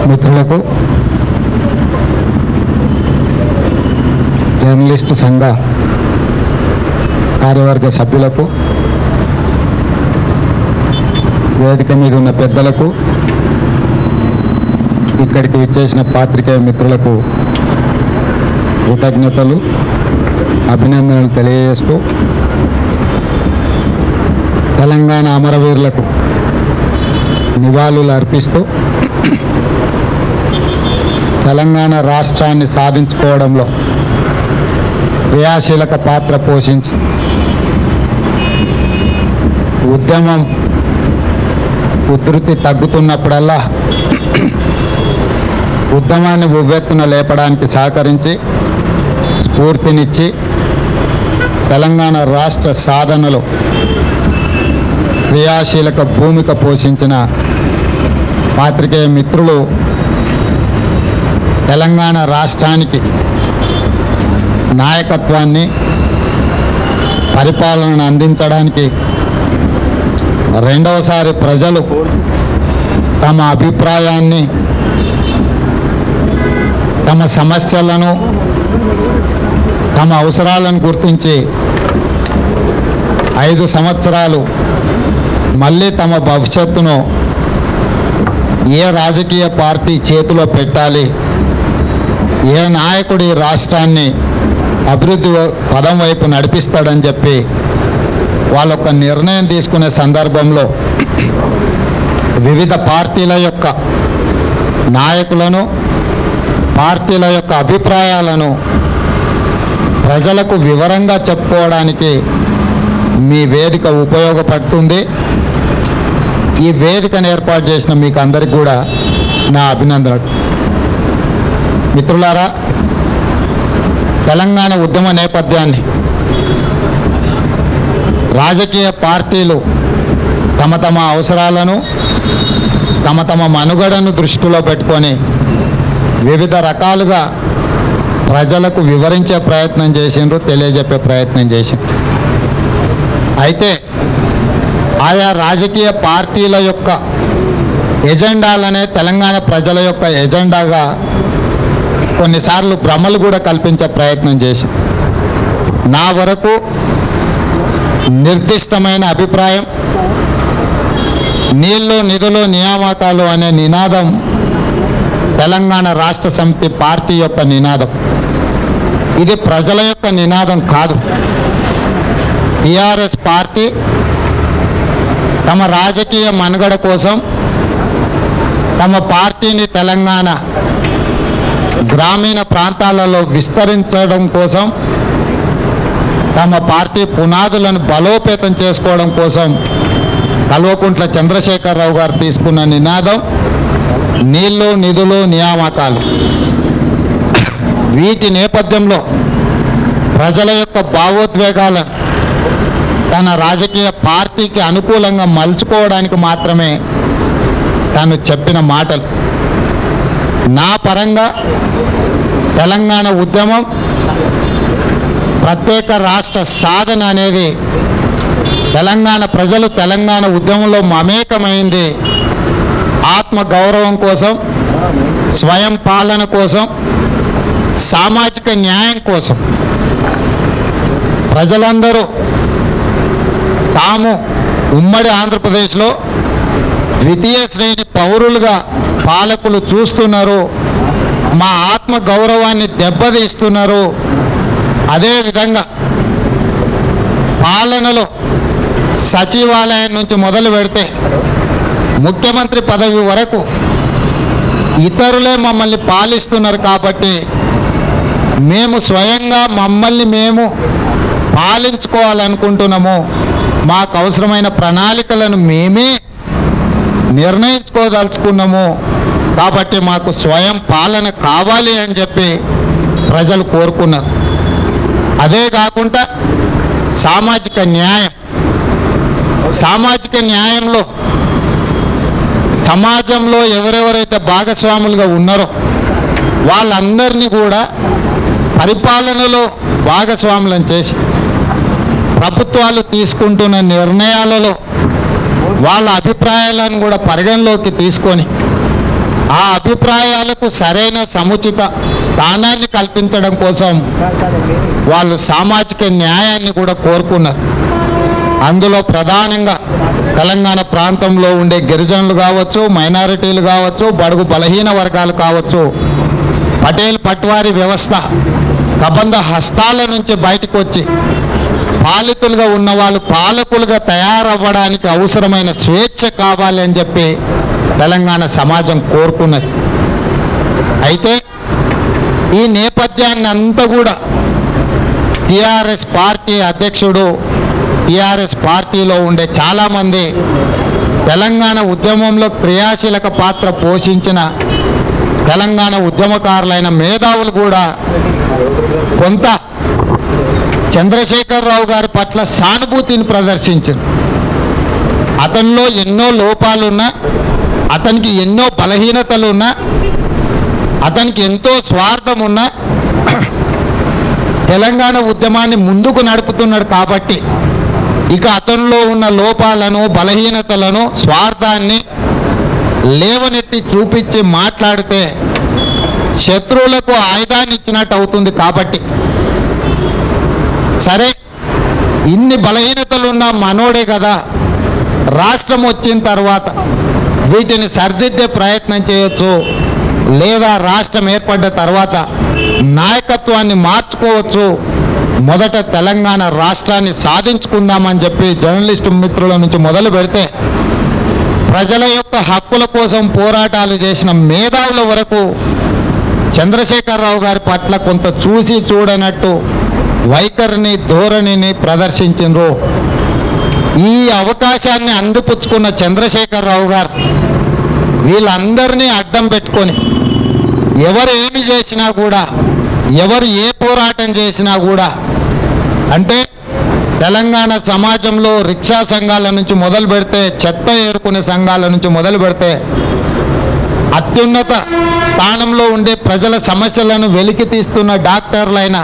మిత్రులకు, జర్నలిస్టు సంఘ కార్యవర్గ సభ్యులకు, వేదిక మీద ఉన్న పెద్దలకు, ఇక్కడికి విచ్చేసిన పాత్రికేయ మిత్రులకు కృతజ్ఞతలు, అభినందనలు తెలియజేస్తూ తెలంగాణ అమరవీరులకు నివాళులు అర్పిస్తూ తెలంగాణ రాష్ట్రాన్ని సాధించుకోవడంలో క్రియాశీలక పాత్ర పోషించి ఉద్యమం ఉధృతి తగ్గుతున్నప్పుడల్లా ఉద్యమాన్ని ఉవ్వెత్తున లేపడానికి సహకరించి స్ఫూర్తినిచ్చి తెలంగాణ రాష్ట్ర సాధనలో క్రియాశీలక భూమిక పోషించిన పాత్రికేయ మిత్రులు తెలంగాణ రాష్ట్రానికి నాయకత్వాన్ని, పరిపాలనను అందించడానికి రెండవసారి ప్రజలు తమ అభిప్రాయాన్ని, తమ సమస్యలను, తమ అవసరాలను గుర్తించి 5 సంవత్సరాలు మళ్ళీ తమ భవిష్యత్తును ఏ రాజకీయ పార్టీ చేతిలో పెట్టాలి, ఏ నాయకుడి రాష్ట్రాన్ని అభివృద్ధి పదం వైపు నడిపిస్తాడని చెప్పి వాళ్ళొక నిర్ణయం తీసుకునే సందర్భంలో వివిధ పార్టీల యొక్క నాయకులను, పార్టీల యొక్క అభిప్రాయాలను ప్రజలకు వివరంగా చెప్పుకోవడానికి మీ వేదిక ఉపయోగపడుతుంది. ఈ వేదికను ఏర్పాటు చేసిన మీకు అందరికీ కూడా నా అభినందనలు. మిత్రులారా, తెలంగాణ ఉద్యమ నేపథ్యాన్ని రాజకీయ పార్టీలు తమ తమ అవసరాలను, తమ మనుగడను దృష్టిలో పెట్టుకొని వివిధ రకాలుగా ప్రజలకు వివరించే ప్రయత్నం చేసిండ్రు, తెలియజెప్పే ప్రయత్నం చేసిండ్రు. అయితే ఆయా రాజకీయ పార్టీల యొక్క ఎజెండాలనే తెలంగాణ ప్రజల యొక్క ఎజెండాగా కొన్నిసార్లు భ్రమలు కూడా కల్పించే ప్రయత్నం చేశాం. నా వరకు నిర్దిష్టమైన అభిప్రాయం, నీళ్లు నిధులు నియామకాలు అనే నినాదం తెలంగాణ రాష్ట్ర సమితి పార్టీ యొక్క నినాదం. ఇది ప్రజల యొక్క నినాదం కాదు. టీఆర్ఎస్ పార్టీ తమ రాజకీయ మనుగడ కోసం, తమ పార్టీని తెలంగాణ గ్రామీణ ప్రాంతాలలో విస్తరించడం కోసం, తమ పార్టీ పునాదులను బలోపేతం చేసుకోవడం కోసం కల్వకుంట్ల చంద్రశేఖరరావు గారు తీసుకున్న నినాదం నీళ్లు నిధులు నియామకాలు. వీటి నేపథ్యంలో ప్రజల యొక్క భావోద్వేగాలను తన రాజకీయ పార్టీకి అనుకూలంగా మలుచుకోవడానికి మాత్రమే తాను చెప్పిన మాటలు. నా పరంగా తెలంగాణ ఉద్యమం, ప్రత్యేక రాష్ట్ర సాధన అనేది తెలంగాణ ప్రజలు తెలంగాణ ఉద్యమంలో మమేకమైంది ఆత్మ గౌరవం కోసం, స్వయం పాలన కోసం, సామాజిక న్యాయం కోసం. ప్రజలందరూ తాము ఉమ్మడి ఆంధ్రప్రదేశ్లో ద్వితీయ శ్రేణి పౌరులుగా పాలకులు చూస్తున్నారు, మా ఆత్మ గౌరవాన్ని దెబ్బతీస్తున్నారు. అదేవిధంగా పాలనలో సచివాలయం నుంచి మొదలు పెడితే ముఖ్యమంత్రి పదవి వరకు ఇతరులే మమ్మల్ని పాలిస్తున్నారు కాబట్టి మేము స్వయంగా మమ్మల్ని మేము పాలించుకోవాలనుకుంటున్నాము. మాకు అవసరమైన ప్రణాళికలను మేమే నిర్ణయించుకోదలుచుకున్నాము. కాబట్టి మాకు స్వయం పాలన కావాలి అని చెప్పి ప్రజలు కోరుకున్నారు. అదే కాకుండా సామాజిక న్యాయం, సామాజిక న్యాయంలో సమాజంలో ఎవరెవరైతే భాగస్వాములుగా ఉన్నారో వాళ్ళందరినీ కూడా పరిపాలనలో భాగస్వాములను చేసి ప్రభుత్వాలు తీసుకుంటున్న నిర్ణయాలలో వాళ్ళ అభిప్రాయాలను కూడా పరిగణలోకి తీసుకొని ఆ అభిప్రాయాలకు సరైన సముచిత స్థానాన్ని కల్పించడం కోసం వాళ్ళు సామాజిక న్యాయాన్ని కూడా కోరుకున్నారు. అందులో ప్రధానంగా తెలంగాణ ప్రాంతంలో ఉండే గిరిజనులు కావచ్చు, మైనారిటీలు కావచ్చు, బడుగు బలహీన వర్గాలు కావచ్చు, పటేల్ పట్వారీ వ్యవస్థ కబంధ హస్తాల నుంచి బయటకు వచ్చి పాలితులుగా ఉన్న వాళ్ళు పాలకులుగా తయారవ్వడానికి అవసరమైన స్వేచ్ఛ కావాలి అని చెప్పి తెలంగాణ సమాజం కోరుకున్నది. అయితే ఈ నేపథ్యాన్ని అంతా కూడా టీఆర్ఎస్ పార్టీ అధ్యక్షుడు, టీఆర్ఎస్ పార్టీలో ఉండే చాలామంది తెలంగాణ ఉద్యమంలో క్రియాశీలక పాత్ర పోషించిన తెలంగాణ ఉద్యమకారులైన మేధావులు కూడా కొంత చంద్రశేఖరరావు గారి పట్ల సానుభూతిని ప్రదర్శించారు. అతనిలో ఎన్నో లోపాలున్నా, అతనికి ఎన్నో బలహీనతలున్నా, అతనికి ఎంతో స్వార్థం ఉన్నా తెలంగాణ ఉద్యమాన్ని ముందుకు నడుపుతున్నాడు కాబట్టి ఇక అతనిలో ఉన్న లోపాలను, బలహీనతలను, స్వార్థాన్ని లేవనెత్తి చూపించి మాట్లాడితే శత్రువులకు ఆయుధాన్ని ఇచ్చినట్టు అవుతుంది. కాబట్టి సరే, ఇన్ని బలహీనతలున్న మనోడే కదా, రాష్ట్రం వచ్చిన తర్వాత వీటిని సరిదిద్దే ప్రయత్నం చేయొచ్చు, లేదా రాష్ట్రం ఏర్పడ్డ తర్వాత నాయకత్వాన్ని మార్చుకోవచ్చు, మొదట తెలంగాణ రాష్ట్రాన్ని సాధించుకుందామని చెప్పి జర్నలిస్టు మిత్రుల నుంచి మొదలు పెడితే ప్రజల యొక్క హక్కుల కోసం పోరాటాలు చేసిన మేధావుల వరకు చంద్రశేఖరరావు గారి పట్ల కొంత చూసి చూడనట్టు వైఖరిని, ధోరణిని ప్రదర్శించారు. ఈ అవకాశాన్ని అందిపుచ్చుకున్న చంద్రశేఖరరావు గారు వీళ్ళందరినీ అడ్డం పెట్టుకొని ఎవరు ఏమి చేసినా కూడా, ఎవరు ఏ పోరాటం చేసినా కూడా, అంటే తెలంగాణ సమాజంలో రిక్షా సంఘాల నుంచి మొదలు పెడితే, చెత్త ఏరుకునే సంఘాల నుంచి మొదలు పెడితే, అత్యున్నత స్థానంలో ఉండే ప్రజల సమస్యలను వెలికి తీస్తున్న డాక్టర్లైన,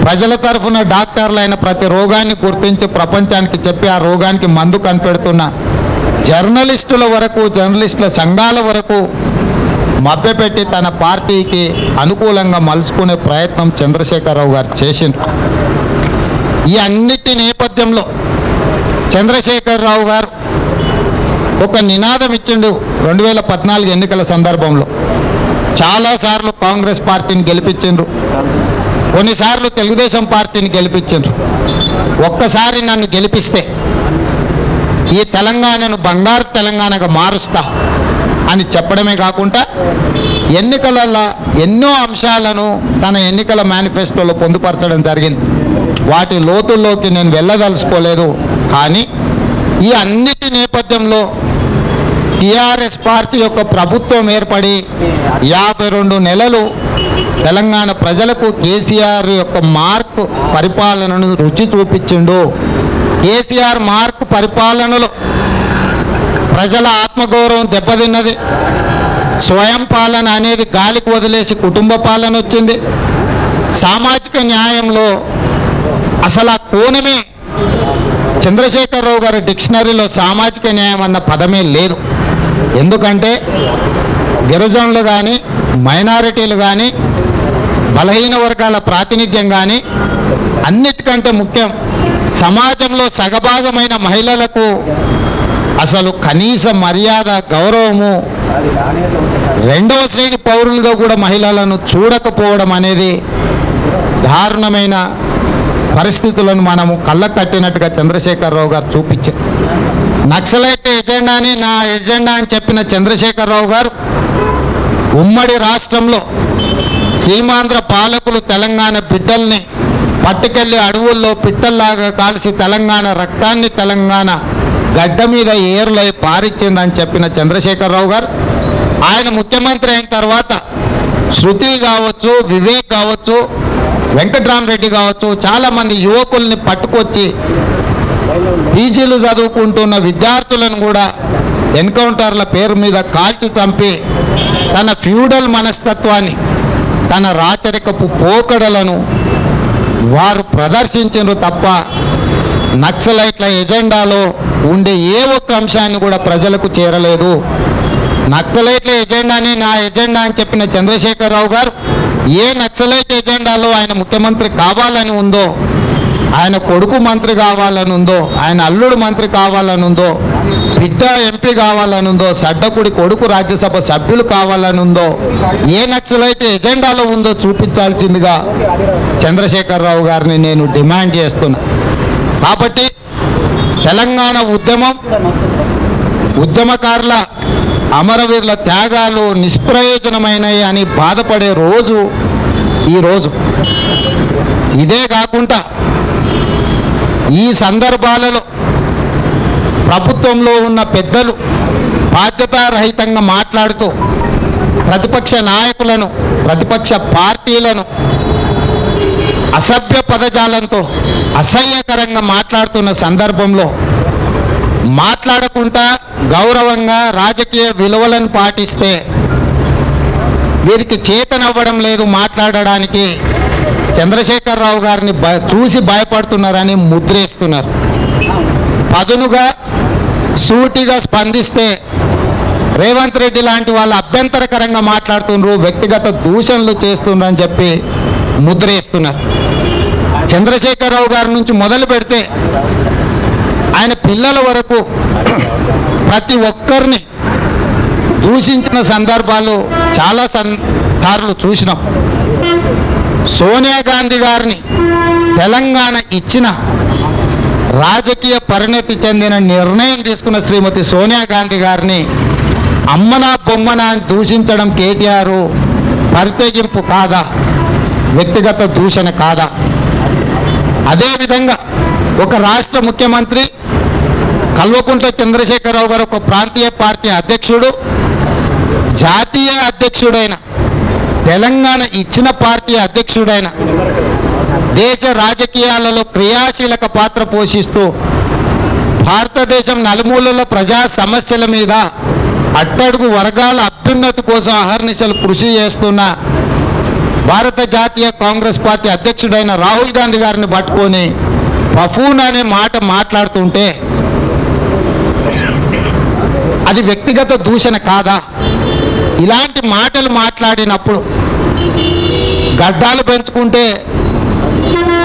ప్రజల తరఫున డాక్టర్లైన ప్రతి రోగాన్ని గుర్తించి ప్రపంచానికి చెప్పి ఆ రోగానికి మందు కనిపెడుతున్న జర్నలిస్టుల వరకు, జర్నలిస్టుల సంఘాల వరకు మభ్యపెట్టి తన పార్టీకి అనుకూలంగా మలుచుకునే ప్రయత్నం చంద్రశేఖరరావు గారు చేసిండ్రు. ఈ అన్నిటి నేపథ్యంలో చంద్రశేఖరరావు గారు ఒక నినాదం ఇచ్చిండు 2014 ఎన్నికల సందర్భంలో. చాలాసార్లు కాంగ్రెస్ పార్టీని గెలిపించిండ్రు, కొన్నిసార్లు తెలుగుదేశం పార్టీని గెలిపించిండ్రు. ఒక్కసారి నన్ను గెలిపిస్తే ఈ తెలంగాణను బంగారు తెలంగాణగా మారుస్తా అని చెప్పడమే కాకుండా ఎన్నికలలో ఎన్నో అంశాలను తన ఎన్నికల మేనిఫెస్టోలో పొందుపరచడం జరిగింది. వాటి లోతుల్లోకి నేను వెళ్ళదలుచుకోలేదు. కానీ ఈ అన్నిటి నేపథ్యంలో టీఆర్ఎస్ పార్టీ యొక్క ప్రభుత్వం ఏర్పడి 52 నెలలు తెలంగాణ ప్రజలకు కేసీఆర్ యొక్క మార్క్ పరిపాలనను రుచి చూపించిండు. కేసీఆర్ మార్క్ పరిపాలనలో ప్రజల ఆత్మగౌరవం దెబ్బతిన్నది. స్వయం పాలన అనేది గాలికి వదిలేసి కుటుంబ పాలన వచ్చింది. సామాజిక న్యాయంలో అసలు ఆ కోణమే, చంద్రశేఖరరావు గారి డిక్షనరీలో సామాజిక న్యాయం అన్న పదమే లేదు. ఎందుకంటే గిరిజనులు కానీ, మైనారిటీలు కానీ, బలహీన వర్గాల ప్రాతినిధ్యం కానీ, అన్నిటికంటే ముఖ్యం సమాజంలో సగభాగమైన మహిళలకు అసలు కనీస మర్యాద, గౌరవము, రెండవ శ్రేణి పౌరులుగా కూడా మహిళలను చూడకపోవడం అనేది దారుణమైన పరిస్థితులను మనము కళ్ళకు కట్టినట్టుగా చంద్రశేఖరరావు గారు చూపించారు. నక్సలైట్ ఎజెండాని నా ఎజెండా అని చెప్పిన చంద్రశేఖరరావు గారు ఉమ్మడి రాష్ట్రంలో సీమాంధ్ర పాలకులు తెలంగాణ బిడ్డల్ని పట్టుకెళ్ళి అడవుల్లో పిట్టల్లాగా కాల్చి తెలంగాణ రక్తాన్ని తెలంగాణ గడ్డ మీద ఏరులై పారిచ్చిందని చెప్పిన చంద్రశేఖరరావు గారు ఆయన ముఖ్యమంత్రి అయిన తర్వాత శృతి కావచ్చు, వివేక్ కావచ్చు, వెంకట్రామరెడ్డి కావచ్చు, చాలామంది యువకుల్ని పట్టుకొచ్చి పీజీలు చదువుకుంటున్న విద్యార్థులను కూడా ఎన్కౌంటర్ల పేరు మీద కాల్చి చంపి తన ఫ్యూడల్ మనస్తత్వాన్ని, తన రాచరికపు పోకడలను వారు ప్రదర్శించారు తప్ప నక్సలైట్ల ఎజెండాలో ఉండే ఏ ఒక్క అంశాన్ని కూడా ప్రజలకు చేరలేదు. నక్సలైట్ల ఎజెండాని నా ఎజెండా అని చెప్పిన చంద్రశేఖరరావు గారు ఏ నక్సలైట్ ఎజెండాలో ఆయన ముఖ్యమంత్రి కావాలని ఉందో, ఆయన కొడుకు మంత్రి కావాలని ఉందో, ఆయన అల్లుడు మంత్రి కావాలని ఉందో, బిడ్డ ఎంపీ కావాలని ఉందో, సడ్డకుడి కొడుకు రాజ్యసభ సభ్యులు కావాలని ఉందో, ఏ నక్సలైట్ ఎజెండాలో ఉందో చూపించాల్సిందిగా చంద్రశేఖరరావు గారిని నేను డిమాండ్ చేస్తున్నా. కాబట్టి తెలంగాణ ఉద్యమకారుల అమరవీరుల త్యాగాలు నిష్ప్రయోజనమైనవి అని బాధపడే రోజు ఈరోజు. ఇదే కాకుండా ఈ సందర్భాలలో ప్రభుత్వంలో ఉన్న పెద్దలు బాధ్యతారహితంగా మాట్లాడుతూ ప్రతిపక్ష నాయకులను, ప్రతిపక్ష పార్టీలను అసభ్య పదజాలంతో అసహ్యకరంగా మాట్లాడుతున్న సందర్భంలో మాట్లాడకుండా గౌరవంగా రాజకీయ విలువలను పాటిస్తే వీరికి చేతనవ్వడం లేదు మాట్లాడడానికి. చంద్రశేఖరరావు గారిని చూసి భయపడుతున్నారని ముద్రేస్తున్నారు. పదునుగా సూటిగా స్పందిస్తే రేవంత్ రెడ్డి లాంటి వాళ్ళు అభ్యంతరకరంగా మాట్లాడుతున్నారు, వ్యక్తిగత దూషణలు చేస్తున్నారని చెప్పి ముద్రేస్తున్నారు. చంద్రశేఖరరావు గారి నుంచి మొదలు పెడితే ఆయన పిల్లల వరకు ప్రతి ఒక్కరిని దూషించిన సందర్భాలు చాలా సార్లు చూసినాం. సోనియా గాంధీ గారిని తెలంగాణ ఇచ్చిన రాజకీయ పరిణతి చెందిన నిర్ణయం తీసుకున్న శ్రీమతి సోనియా గాంధీ గారిని అమ్మనా బొమ్మనా అని దూషించడం కేటీఆర్ పరితెగింపు కాదా, వ్యక్తిగత దూషణ కాదా? అదేవిధంగా ఒక రాష్ట్ర ముఖ్యమంత్రి కల్వకుంట్ల చంద్రశేఖరరావు గారు ఒక ప్రాంతీయ పార్టీ అధ్యక్షుడు, జాతీయ అధ్యక్షుడైన, తెలంగాణ ఇచ్చిన పార్టీ అధ్యక్షుడైన, దేశ రాజకీయాలలో క్రియాశీలక పాత్ర పోషిస్తూ భారతదేశం నలుమూలల ప్రజా సమస్యల మీద అట్టడుగు వర్గాల అభ్యున్నతి కోసం అహర్నిశలు కృషి చేస్తున్న భారత జాతీయ కాంగ్రెస్ పార్టీ అధ్యక్షుడైన రాహుల్ గాంధీ గారిని పట్టుకొని బఫూన్ అనే మాట మాట్లాడుతుంటే అది వ్యక్తిగత దూషణ కాదా? ఇలాంటి మాటలు మాట్లాడినప్పుడు గడ్డాలు పెంచుకుంటే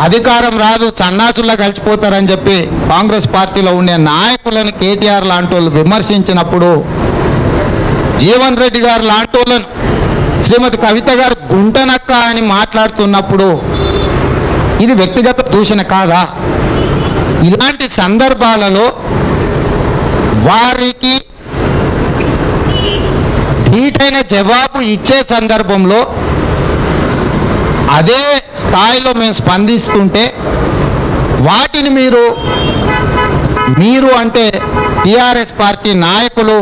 అధికారం రాదు, సన్నాసుల్లా కలిసిపోతారని చెప్పి కాంగ్రెస్ పార్టీలో ఉండే నాయకులను కేటీఆర్ లాంటి వాళ్ళు విమర్శించినప్పుడు, జీవన్ రెడ్డి గారు లాంటి వాళ్ళను శ్రీమతి కవిత గారు గుంటనక్క అని మాట్లాడుతున్నప్పుడు ఇది వ్యక్తిగత దూషణ కాదా? ఇలాంటి సందర్భాలలో వారికి ధీటైన జవాబు ఇచ్చే సందర్భంలో అదే స్థాయిలో మేము స్పందిస్తుంటే వాటిని మీరు అంటే టీఆర్ఎస్ పార్టీ నాయకులు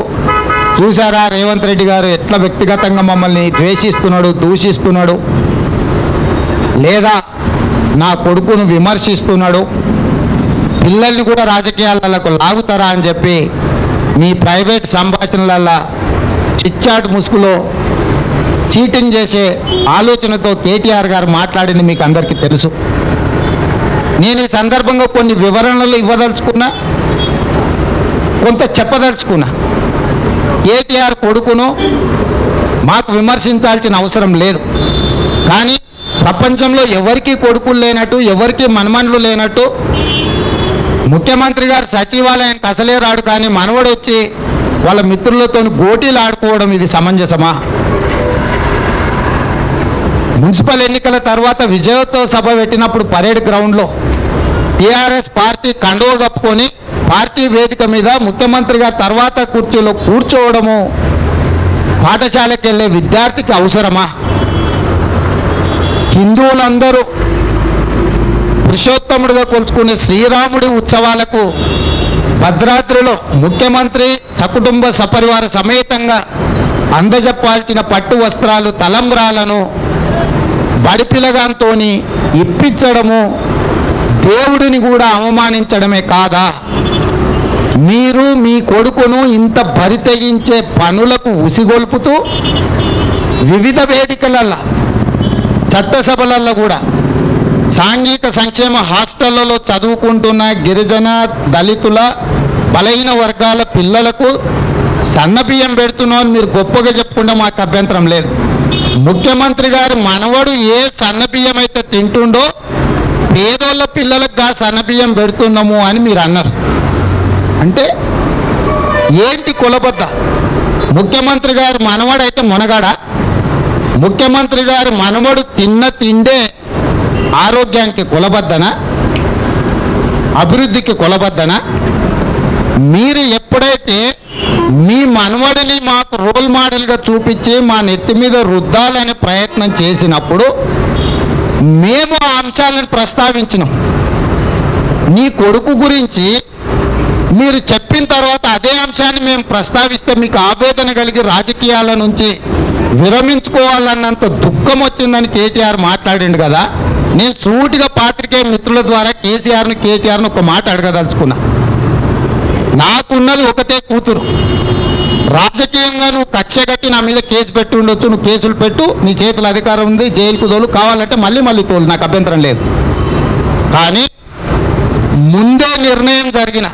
చూసారా రేవంత్ రెడ్డి గారు ఎట్లా వ్యక్తిగతంగా మమ్మల్ని ద్వేషిస్తున్నాడు, దూషిస్తున్నాడు, లేదా నా కొడుకును విమర్శిస్తున్నాడు, పిల్లల్ని కూడా రాజకీయాలకు లాగుతారా అని చెప్పి మీ ప్రైవేట్ సంభాషణలలో చిట్చాట్ ముసుగులో చీటింగ్ చేసే ఆలోచనతో కేటీఆర్ గారు మాట్లాడింది మీకు అందరికీ తెలుసు. నేను ఈ సందర్భంగా కొన్ని వివరణలు ఇవ్వదలుచుకున్నా, కొంత చెప్పదలుచుకున్నా. కేటీఆర్ కొడుకును మాకు విమర్శించాల్సిన అవసరం లేదు, కానీ ప్రపంచంలో ఎవరికీ కొడుకులు లేనట్టు, ఎవరికీ మనమన్లు లేనట్టు ముఖ్యమంత్రి గారు సచివాలయానికి అసలే రాడు, కానీ మనవడు వచ్చి వాళ్ళ మిత్రులతో గోటీలు ఆడుకోవడం ఇది సమంజసమా? మున్సిపల్ ఎన్నికల తర్వాత విజయోత్సవ సభ పెట్టినప్పుడు పరేడ్ గ్రౌండ్లో టీఆర్ఎస్ పార్టీ కండువ కప్పుకొని పార్టీ వేదిక మీద ముఖ్యమంత్రి గారు తర్వాత కుర్చీలో కూర్చోవడము పాఠశాలకు వెళ్ళే విద్యార్థికి అవసరమా? హిందువులందరూ పురుషోత్తముడిగా కొలుచుకునే శ్రీరాముడి ఉత్సవాలకు భద్రాద్రిలో ముఖ్యమంత్రి సకుటుంబ సపరివార సమేతంగా అందజెప్పాల్సిన పట్టు వస్త్రాలు, తలంబ్రాలను బడిపిలగాంతో ఇప్పించడము దేవుడిని కూడా అవమానించడమే కాదా? మీరు మీ కొడుకును ఇంత బరితెగించే పనులకు ఉసిగొల్పుతూ వివిధ వేదికలలో, చట్టసభలలో కూడా సాంఘిక సంక్షేమ హాస్టళ్లలో చదువుకుంటున్న గిరిజన, దళితుల, బలహీన వర్గాల పిల్లలకు సన్నబియ్యం పెడుతున్నావు అని మీరు గొప్పగా చెప్పుకుంటే మాకు అభ్యంతరం లేదు. ముఖ్యమంత్రి గారు మనవడు ఏ సన్నబియ్యం అయితే తింటుండో పేదోళ్ళ పిల్లలకు సన్నబియ్యం పెడుతున్నాము అని మీరు అన్నారు. అంటే ఏంటి కులబద్ద? ముఖ్యమంత్రి గారు మనవడైతే మునగాడా? ముఖ్యమంత్రి గారు మనవడు తిన్న తిండే ఆరోగ్యానికి కులబద్దనా? అభివృద్ధికి కులబద్దనా? మీరు ఎప్పుడైతే మీ మనవడిని మాకు రోల్ మోడల్గా చూపించి మా నెత్తి మీద రుద్దాలనే ప్రయత్నం చేసినప్పుడు మేము ఆ అంశాలను ప్రస్తావించినాం. నీ కొడుకు గురించి మీరు చెప్పిన తర్వాత అదే అంశాన్ని మేము ప్రస్తావిస్తే మీకు ఆవేదన కలిగి రాజకీయాల నుంచి విరమించుకోవాలన్నంత దుఃఖం వచ్చిందని కేటీఆర్ మాట్లాడిండు కదా. నేను సూటిగా పాత్రికేయ మిత్రుల ద్వారా కేటీఆర్ను ఒక మాట అడగదలుచుకున్నా. నాకున్నది ఒకటే కూతురు. రాజకీయంగా నువ్వు కక్ష కట్టి నా మీద కేసు పెట్టి ఉండొచ్చు, నువ్వు కేసులు పెట్టు, నీ చేతుల అధికారం ఉంది, జైలుకు తోలు, కావాలంటే మళ్ళీ తోలు, నాకు అభ్యంతరం లేదు. కానీ ముందే నిర్ణయం జరిగిన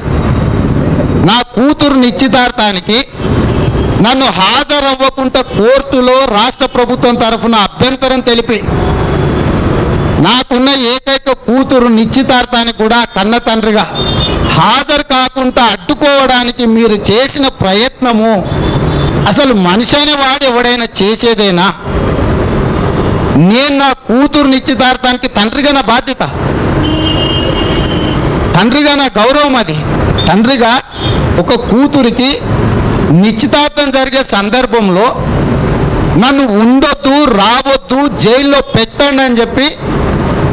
నా కూతురు నిశ్చితార్థానికి నన్ను హాజరవ్వకుండా కోర్టులో రాష్ట్ర ప్రభుత్వం తరఫున అభ్యంతరం తెలిపి నాకున్న ఏకైక కూతురు నిశ్చితార్థానికి కూడా కన్న తండ్రిగా హాజరు కాకుండా అడ్డుకోవడానికి మీరు చేసిన ప్రయత్నము అసలు మనిషి అనేవాడు ఎవడైనా చేసేదేనా? నేను నా కూతురు నిశ్చితార్థానికి తండ్రిగా నా బాధ్యత, తండ్రిగా నా గౌరవం. అది తండ్రిగా ఒక కూతురికి నిశ్చితార్థం జరిగే సందర్భంలో నన్ను ఉండొద్దు, రావద్దు, జైల్లో పెట్టండి అని చెప్పి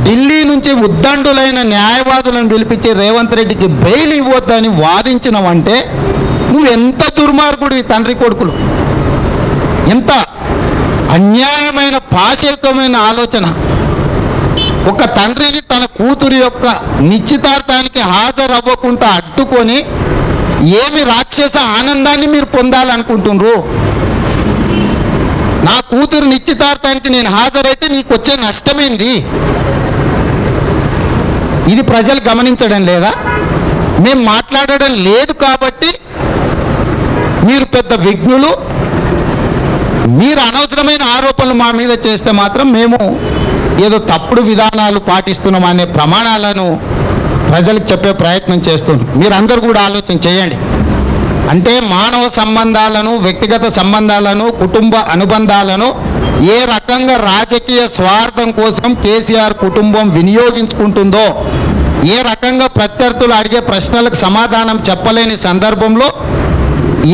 ఢిల్లీ నుంచి ఉద్దండులైన న్యాయవాదులను పిలిపించి రేవంత్ రెడ్డికి బెయిల్ ఇవ్వద్దని వాదించినవంటే నువ్వు ఎంత దుర్మార్గుడివి తండ్రి కొడుకులు! ఎంత అన్యాయమైన పాశవికమైన ఆలోచన! ఒక తండ్రిని తన కూతురు యొక్క నిశ్చితార్థానికి హాజరవ్వకుండా అడ్డుకొని ఏమి రాక్షస ఆనందాన్ని మీరు పొందాలనుకుంటున్నారు? నా కూతురు నిశ్చితార్థానికి నేను హాజరైతే నీకు వచ్చే నష్టమేంది? ఇది ప్రజలు గమనించడం లేదా? మేము మాట్లాడడం లేదు కాబట్టి మీరు పెద్ద విఘ్నులు. మీరు అనవసరమైన ఆరోపణలు మా మీద చేస్తే మాత్రం మేము ఏదో తప్పుడు విధానాలు పాటిస్తున్నాం అనే ప్రమాణాలను ప్రజలకు చెప్పే ప్రయత్నం చేస్తున్నాం. మీరందరూ కూడా ఆలోచన చేయండి. అంటే మానవ సంబంధాలను, వ్యక్తిగత సంబంధాలను, కుటుంబ అనుబంధాలను ఏ రకంగా రాజకీయ స్వార్థం కోసం కేసీఆర్ కుటుంబం వినియోగించుకుంటుందో, ఏ రకంగా ప్రత్యర్థులు అడిగే ప్రశ్నలకు సమాధానం చెప్పలేని సందర్భంలో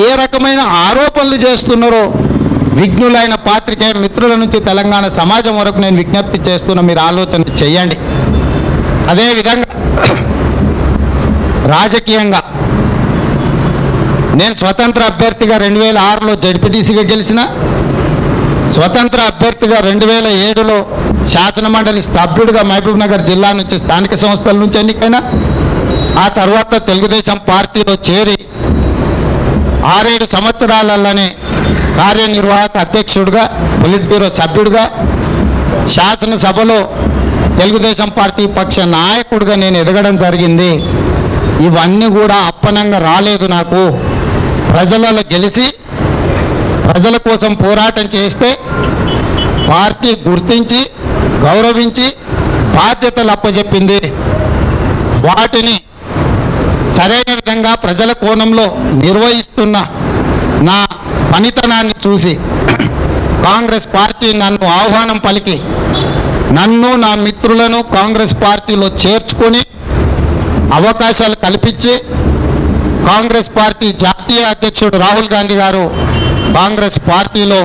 ఏ రకమైన ఆరోపణలు చేస్తున్నారో విఘ్నులైన పాత్రికేయ మిత్రుల నుంచి తెలంగాణ సమాజం వరకు నేను విజ్ఞప్తి చేస్తున్నా, మీరు ఆలోచన చేయండి. అదేవిధంగా రాజకీయంగా నేను స్వతంత్ర అభ్యర్థిగా 2006లో జడ్పీటీసీగా గెలిచిన, స్వతంత్ర అభ్యర్థిగా 2007లో శాసనమండలి సభ్యుడిగా మహబూబ్ నగర్ జిల్లా నుంచి స్థానిక సంస్థల నుంచి ఎన్నికైనా, ఆ తర్వాత తెలుగుదేశం పార్టీలో చేరి 6-7 సంవత్సరాలలోనే కార్యనిర్వాహక అధ్యక్షుడిగా, పొలిట్ బ్యూరో సభ్యుడిగా, శాసనసభలో తెలుగుదేశం పార్టీ పక్ష నాయకుడిగా నేను ఎదగడం జరిగింది. ఇవన్నీ కూడా అప్పనంగా రాలేదు. నాకు ప్రజలలో గెలిచి ప్రజల కోసం పోరాటం చేస్తే పార్టీ గుర్తించి గౌరవించి బాధ్యతలు అప్పచెప్పింది. వాటిని సరైన విధంగా ప్రజల కోణంలో నిర్వహిస్తున్న నా పనితనాన్ని చూసి కాంగ్రెస్ పార్టీ నన్ను ఆహ్వానం పలికి నన్ను, నా మిత్రులను కాంగ్రెస్ పార్టీలో చేర్చుకొని అవకాశాలు కల్పించి కాంగ్రెస్ పార్టీ జాతీయ అధ్యక్షుడు రాహుల్ గాంధీ గారు కాంగ్రెస్ పార్టీలో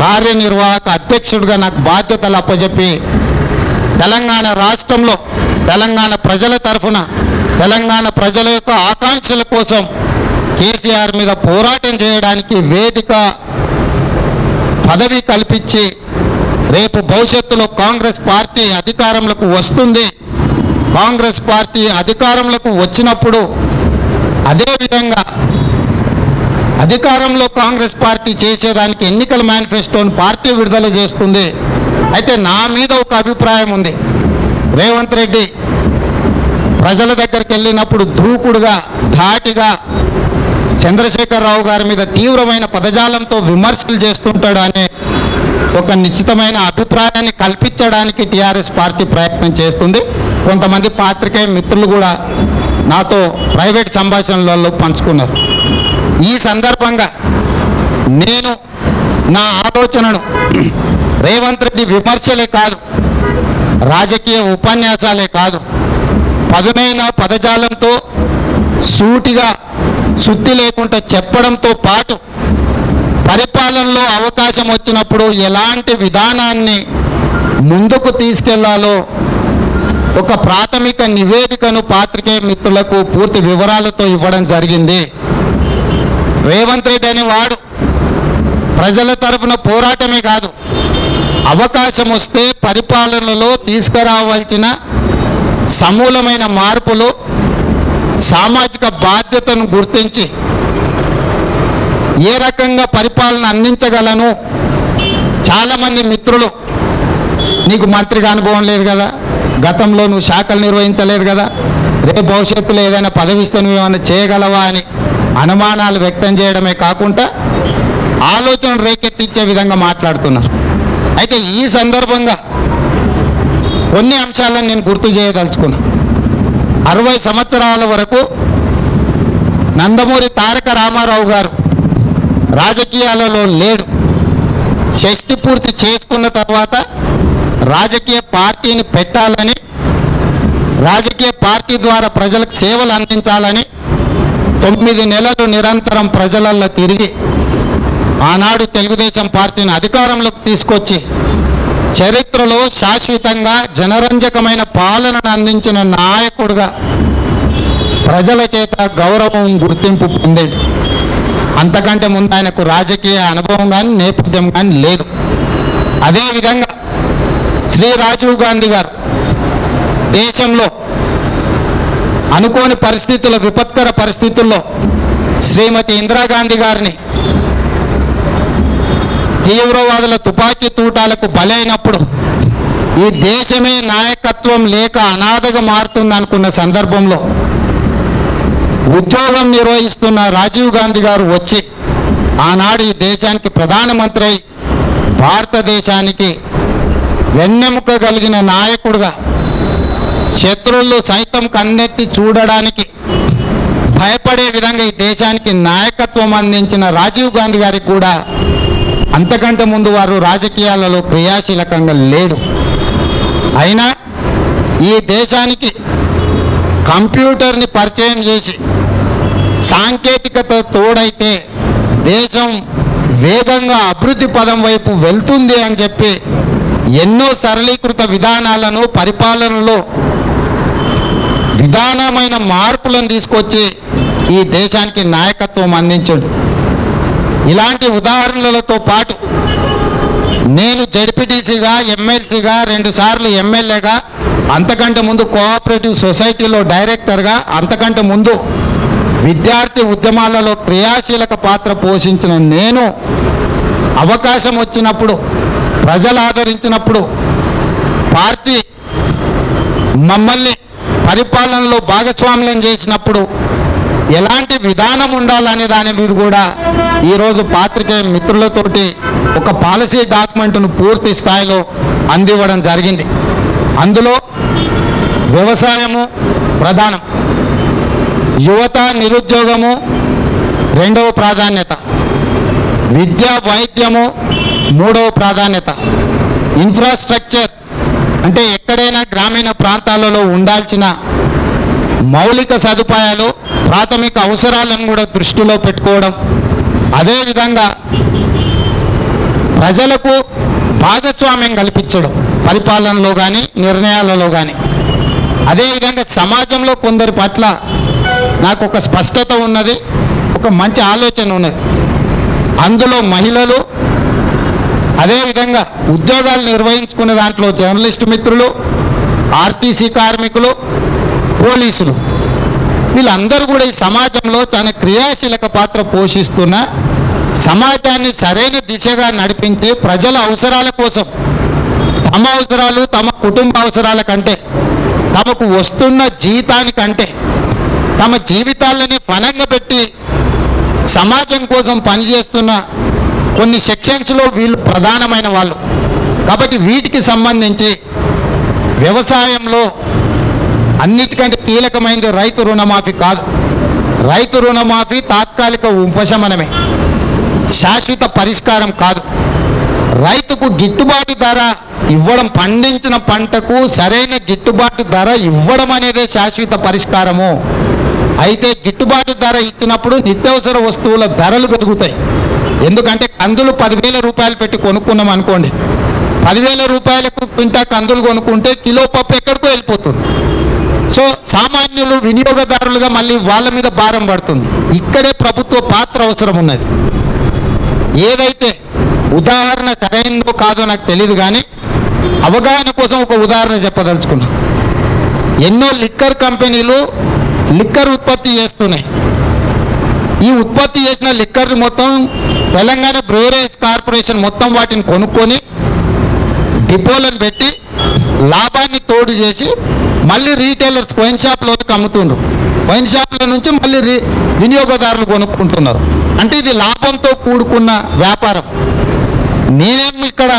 కార్యనిర్వాహక అధ్యక్షుడిగా నాకు బాధ్యతలు అప్పచెప్పి తెలంగాణ రాష్ట్రంలో తెలంగాణ ప్రజల తరఫున తెలంగాణ ప్రజల యొక్క ఆకాంక్షల కోసం కేసీఆర్ మీద పోరాటం చేయడానికి వేదిక పదవి కల్పించి రేపు భవిష్యత్తులో కాంగ్రెస్ పార్టీ అధికారంలోకి వస్తుంది. కాంగ్రెస్ పార్టీ అధికారంలోకి వచ్చినప్పుడు అదేవిధంగా అధికారంలో కాంగ్రెస్ పార్టీ చేసేదానికి ఎన్నికల మేనిఫెస్టోని పార్టీ విడుదల చేస్తుంది. అయితే నా మీద ఒక అభిప్రాయం ఉంది. రేవంత్ రెడ్డి ప్రజల దగ్గరికి వెళ్ళినప్పుడు దూకుడుగా, ధాటిగా చంద్రశేఖరరావు గారి మీద తీవ్రమైన పదజాలంతో విమర్శలు చేస్తుంటాడు అనే ఒక నిశ్చితమైన అభిప్రాయాన్ని కల్పించడానికి టీఆర్ఎస్ పార్టీ ప్రయత్నం చేస్తుంది. కొంతమంది పాత్రికేయ మిత్రులు కూడా నాతో ప్రైవేట్ సంభాషణలలో పంచుకున్నారు. ఈ సందర్భంగా నేను నా ఆలోచనను రేవంత్ రెడ్డి విమర్శలే కాదు, రాజకీయ ఉపన్యాసాలే కాదు, పదునైన పదజాలంతో సూటిగా సుత్తి లేకుండా చెప్పడంతో పాటు పరిపాలనలో అవకాశం వచ్చినప్పుడు ఎలాంటి విధానాన్ని ముందుకు తీసుకెళ్లాలో ఒక ప్రాథమిక నివేదికను పాత్రికేయ మిత్రులకు పూర్తి వివరాలతో ఇవ్వడం జరిగింది. రేవంత్ రెడ్డి అనేవాడు ప్రజల తరఫున పోరాటమే కాదు, అవకాశం వస్తే పరిపాలనలో తీసుకురావాల్సిన సమూలమైన మార్పులు, సామాజిక బాధ్యతను గుర్తించి ఏ రకంగా పరిపాలన అందించగలను. చాలామంది మిత్రులు, నీకు మంత్రిగా అనుభవం లేదు కదా, గతంలో నువ్వు శాఖలు నిర్వహించలేదు కదా, రేపు భవిష్యత్తులో ఏదైనా పదవిస్తే నువ్వు ఏమైనా చేయగలవా అని అనుమానాలు వ్యక్తం చేయడమే కాకుండా ఆలోచన రేకెత్తించే విధంగా మాట్లాడుతున్నారు. అయితే ఈ సందర్భంగా కొన్ని అంశాలను నేను గుర్తు చేయదలుచుకున్నా. 60 సంవత్సరాల వరకు నందమూరి తారక రామారావు గారు రాజకీయాలలో లేడు. షష్టి పూర్తి చేసుకున్న తర్వాత రాజకీయ పార్టీని పెట్టాలని, రాజకీయ పార్టీ ద్వారా ప్రజలకు సేవలు అందించాలని 9 నెలలు నిరంతరం ప్రజలల్లో తిరిగి ఆనాడు తెలుగుదేశం పార్టీని అధికారంలోకి తీసుకొచ్చి చరిత్రలో శాశ్వతంగా జనరంజకమైన పాలనను అందించిన నాయకుడుగా ప్రజల చేత గౌరవం, గుర్తింపు పొందేది. అంతకంటే ముందు ఆయనకు రాజకీయ అనుభవం కానీ నేపథ్యం కానీ లేదు. అదేవిధంగా శ్రీ రాజీవ్ గాంధీ గారు దేశంలో అనుకోని పరిస్థితుల, విపత్కర పరిస్థితుల్లో శ్రీమతి ఇందిరాగాంధీ గారిని తీవ్రవాదుల తుపాకీ తూటాలకు బలైనప్పుడు ఈ దేశమే నాయకత్వం లేక అనాథగా మారుతుందనుకున్న సందర్భంలో ఉద్యోగం నిర్వహిస్తున్న రాజీవ్ గాంధీ గారు వచ్చి ఆనాడు ఈ దేశానికి ప్రధానమంత్రి అయి భారతదేశానికి వెన్నెముక కలిగిన నాయకుడుగా, శత్రువులు సైతం కన్నెత్తి చూడడానికి భయపడే విధంగా ఈ దేశానికి నాయకత్వం అందించిన రాజీవ్ గాంధీ గారికి కూడా అంతకంటే ముందు వారు రాజకీయాలలో క్రియాశీలకంగా లేడు. అయినా ఈ దేశానికి కంప్యూటర్ని పరిచయం చేసి సాంకేతికత తోడైతే దేశం వేగంగా అభివృద్ధి పదం వైపు వెళ్తుంది అని చెప్పి ఎన్నో సరళీకృత విధానాలను, పరిపాలనలో విధానమైన మార్పులను తీసుకొచ్చి ఈ దేశానికి నాయకత్వం అందించాడు. ఇలాంటి ఉదాహరణలతో పాటు నేను జడ్పీటీసీగా, ఎమ్మెల్సీగా, 2 సార్లు ఎమ్మెల్యేగా, అంతకంటే ముందు కోఆపరేటివ్ సొసైటీలో డైరెక్టర్గా, అంతకంటే ముందు విద్యార్థి ఉద్యమాలలో క్రియాశీలక పాత్ర పోషించిన నేను అవకాశం వచ్చినప్పుడు, ప్రజలు ఆదరించినప్పుడు, పార్టీ మమ్మల్ని పరిపాలనలో భాగస్వామ్యం చేసినప్పుడు ఎలాంటి విధానం ఉండాలనే దాని మీద కూడా ఈరోజు పాత్రికేయ మిత్రులతోటి ఒక పాలసీ డాక్యుమెంట్ను పూర్తి స్థాయిలో అందివ్వడం జరిగింది. అందులో వ్యవసాయము ప్రధానం, యువత నిరుద్యోగము రెండవ ప్రాధాన్యత, విద్య వైద్యము మూడవ ప్రాధాన్యత, ఇన్ఫ్రాస్ట్రక్చర్ అంటే ఎక్కడైనా గ్రామీణ ప్రాంతాలలో ఉండాల్సిన మౌలిక సదుపాయాలు, ప్రాథమిక అవసరాలను కూడా దృష్టిలో పెట్టుకోవడం, అదేవిధంగా ప్రజలకు భాగస్వామ్యం కల్పించడం పరిపాలనలో కానీ నిర్ణయాలలో కానీ. అదేవిధంగా సమాజంలో కొందరి పట్ల నాకు ఒక స్పష్టత ఉన్నది, ఒక మంచి ఆలోచన ఉన్నది. అందులో మహిళలు, అదేవిధంగా ఉద్యోగాలు నిర్వహించుకునే దాంట్లో జర్నలిస్టు మిత్రులు, ఆర్టీసీ కార్మికులు, పోలీసులు, వీళ్ళందరూ కూడా ఈ సమాజంలో చాలా క్రియాశీలక పాత్ర పోషిస్తున్న, సమాజాన్ని సరైన దిశగా నడిపించి ప్రజల అవసరాల కోసం, తమ అవసరాలు, తమ కుటుంబ అవసరాల కంటే, తమకు వస్తున్న జీతానికంటే తమ జీవితాలని పణంగా పెట్టి సమాజం కోసం పనిచేస్తున్న కొన్ని సెక్షన్స్లో వీళ్ళు ప్రధానమైన వాళ్ళు. కాబట్టి వీటికి సంబంధించి వ్యవసాయంలో అన్నిటికంటే కీలకమైనది రైతు రుణమాఫీ కాదు. రైతు రుణమాఫీ తాత్కాలిక ఉపశమనమే, శాశ్వత పరిష్కారం కాదు. రైతుకు గిట్టుబాటు ధర ఇవ్వడం, పండించిన పంటకు సరైన గిట్టుబాటు ధర ఇవ్వడం అనేదే శాశ్వత పరిష్కారము. అయితే గిట్టుబాటు ధర ఇచ్చినప్పుడు నిత్యావసర వస్తువుల ధరలు పెరుగుతాయి. ఎందుకంటే కందులు 10,000 రూపాయలు పెట్టి కొనుక్కున్నాం అనుకోండి, 10,000 రూపాయలకు క్వింటా కందులు కొనుక్కుంటే కిలో పప్పు ఎక్కడికో వెళ్ళిపోతుంది. సో సామాన్యులు వినియోగదారులుగా మళ్ళీ వాళ్ళ మీద భారం పడుతుంది. ఇక్కడే ప్రభుత్వ పాత్ర అవసరం ఉన్నది. ఏదైతే ఉదాహరణ సరైనదో కాదో నాకు తెలియదు, కానీ అవగాహన కోసం ఒక ఉదాహరణ చెప్పదలుచుకున్నా. ఎన్నో లిక్కర్ కంపెనీలు లిక్కర్ ఉత్పత్తి చేస్తున్నాయి. ఈ ఉత్పత్తి చేసిన లిక్కర్ మొత్తం తెలంగాణ బ్రూవరీస్ కార్పొరేషన్ మొత్తం వాటిని కొనుక్కొని డిపోలను పెట్టి లాభాన్ని తోడు చేసి మళ్ళీ రీటైలర్స్ వైన్ షాప్లోకి అమ్ముతున్నారు. వైన్ షాప్ల నుంచి మళ్ళీ వినియోగదారులు కొనుక్కుంటున్నారు. అంటే ఇది లాభంతో కూడుకున్న వ్యాపారం. నేనేం ఇక్కడ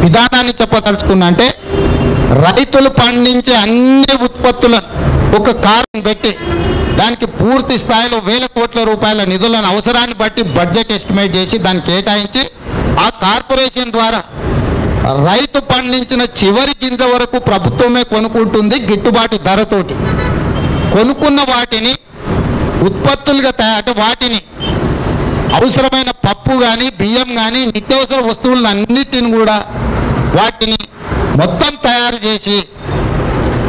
విధానాన్ని చెప్పదలుచుకున్నా అంటే, రైతులు పండించే అన్ని ఉత్పత్తులను ఒక కారణం పెట్టి దానికి పూర్తి స్థాయిలో వేల కోట్ల రూపాయల నిధులను అవసరాన్ని బట్టి బడ్జెట్ ఎస్టిమేట్ చేసి దాన్ని కేటాయించి ఆ కార్పొరేషన్ ద్వారా రైతు పండించిన చివరి గింజ వరకు ప్రభుత్వమే కొనుక్కుంటుంది గిట్టుబాటు ధరతోటి. కొనుక్కున్న వాటిని ఉత్పత్తులుగా అంటే వాటిని అవసరమైన పప్పు కానీ బియ్యం కానీ నిత్యావసర వస్తువులను అన్నిటిని కూడా వాటిని మొత్తం తయారు చేసి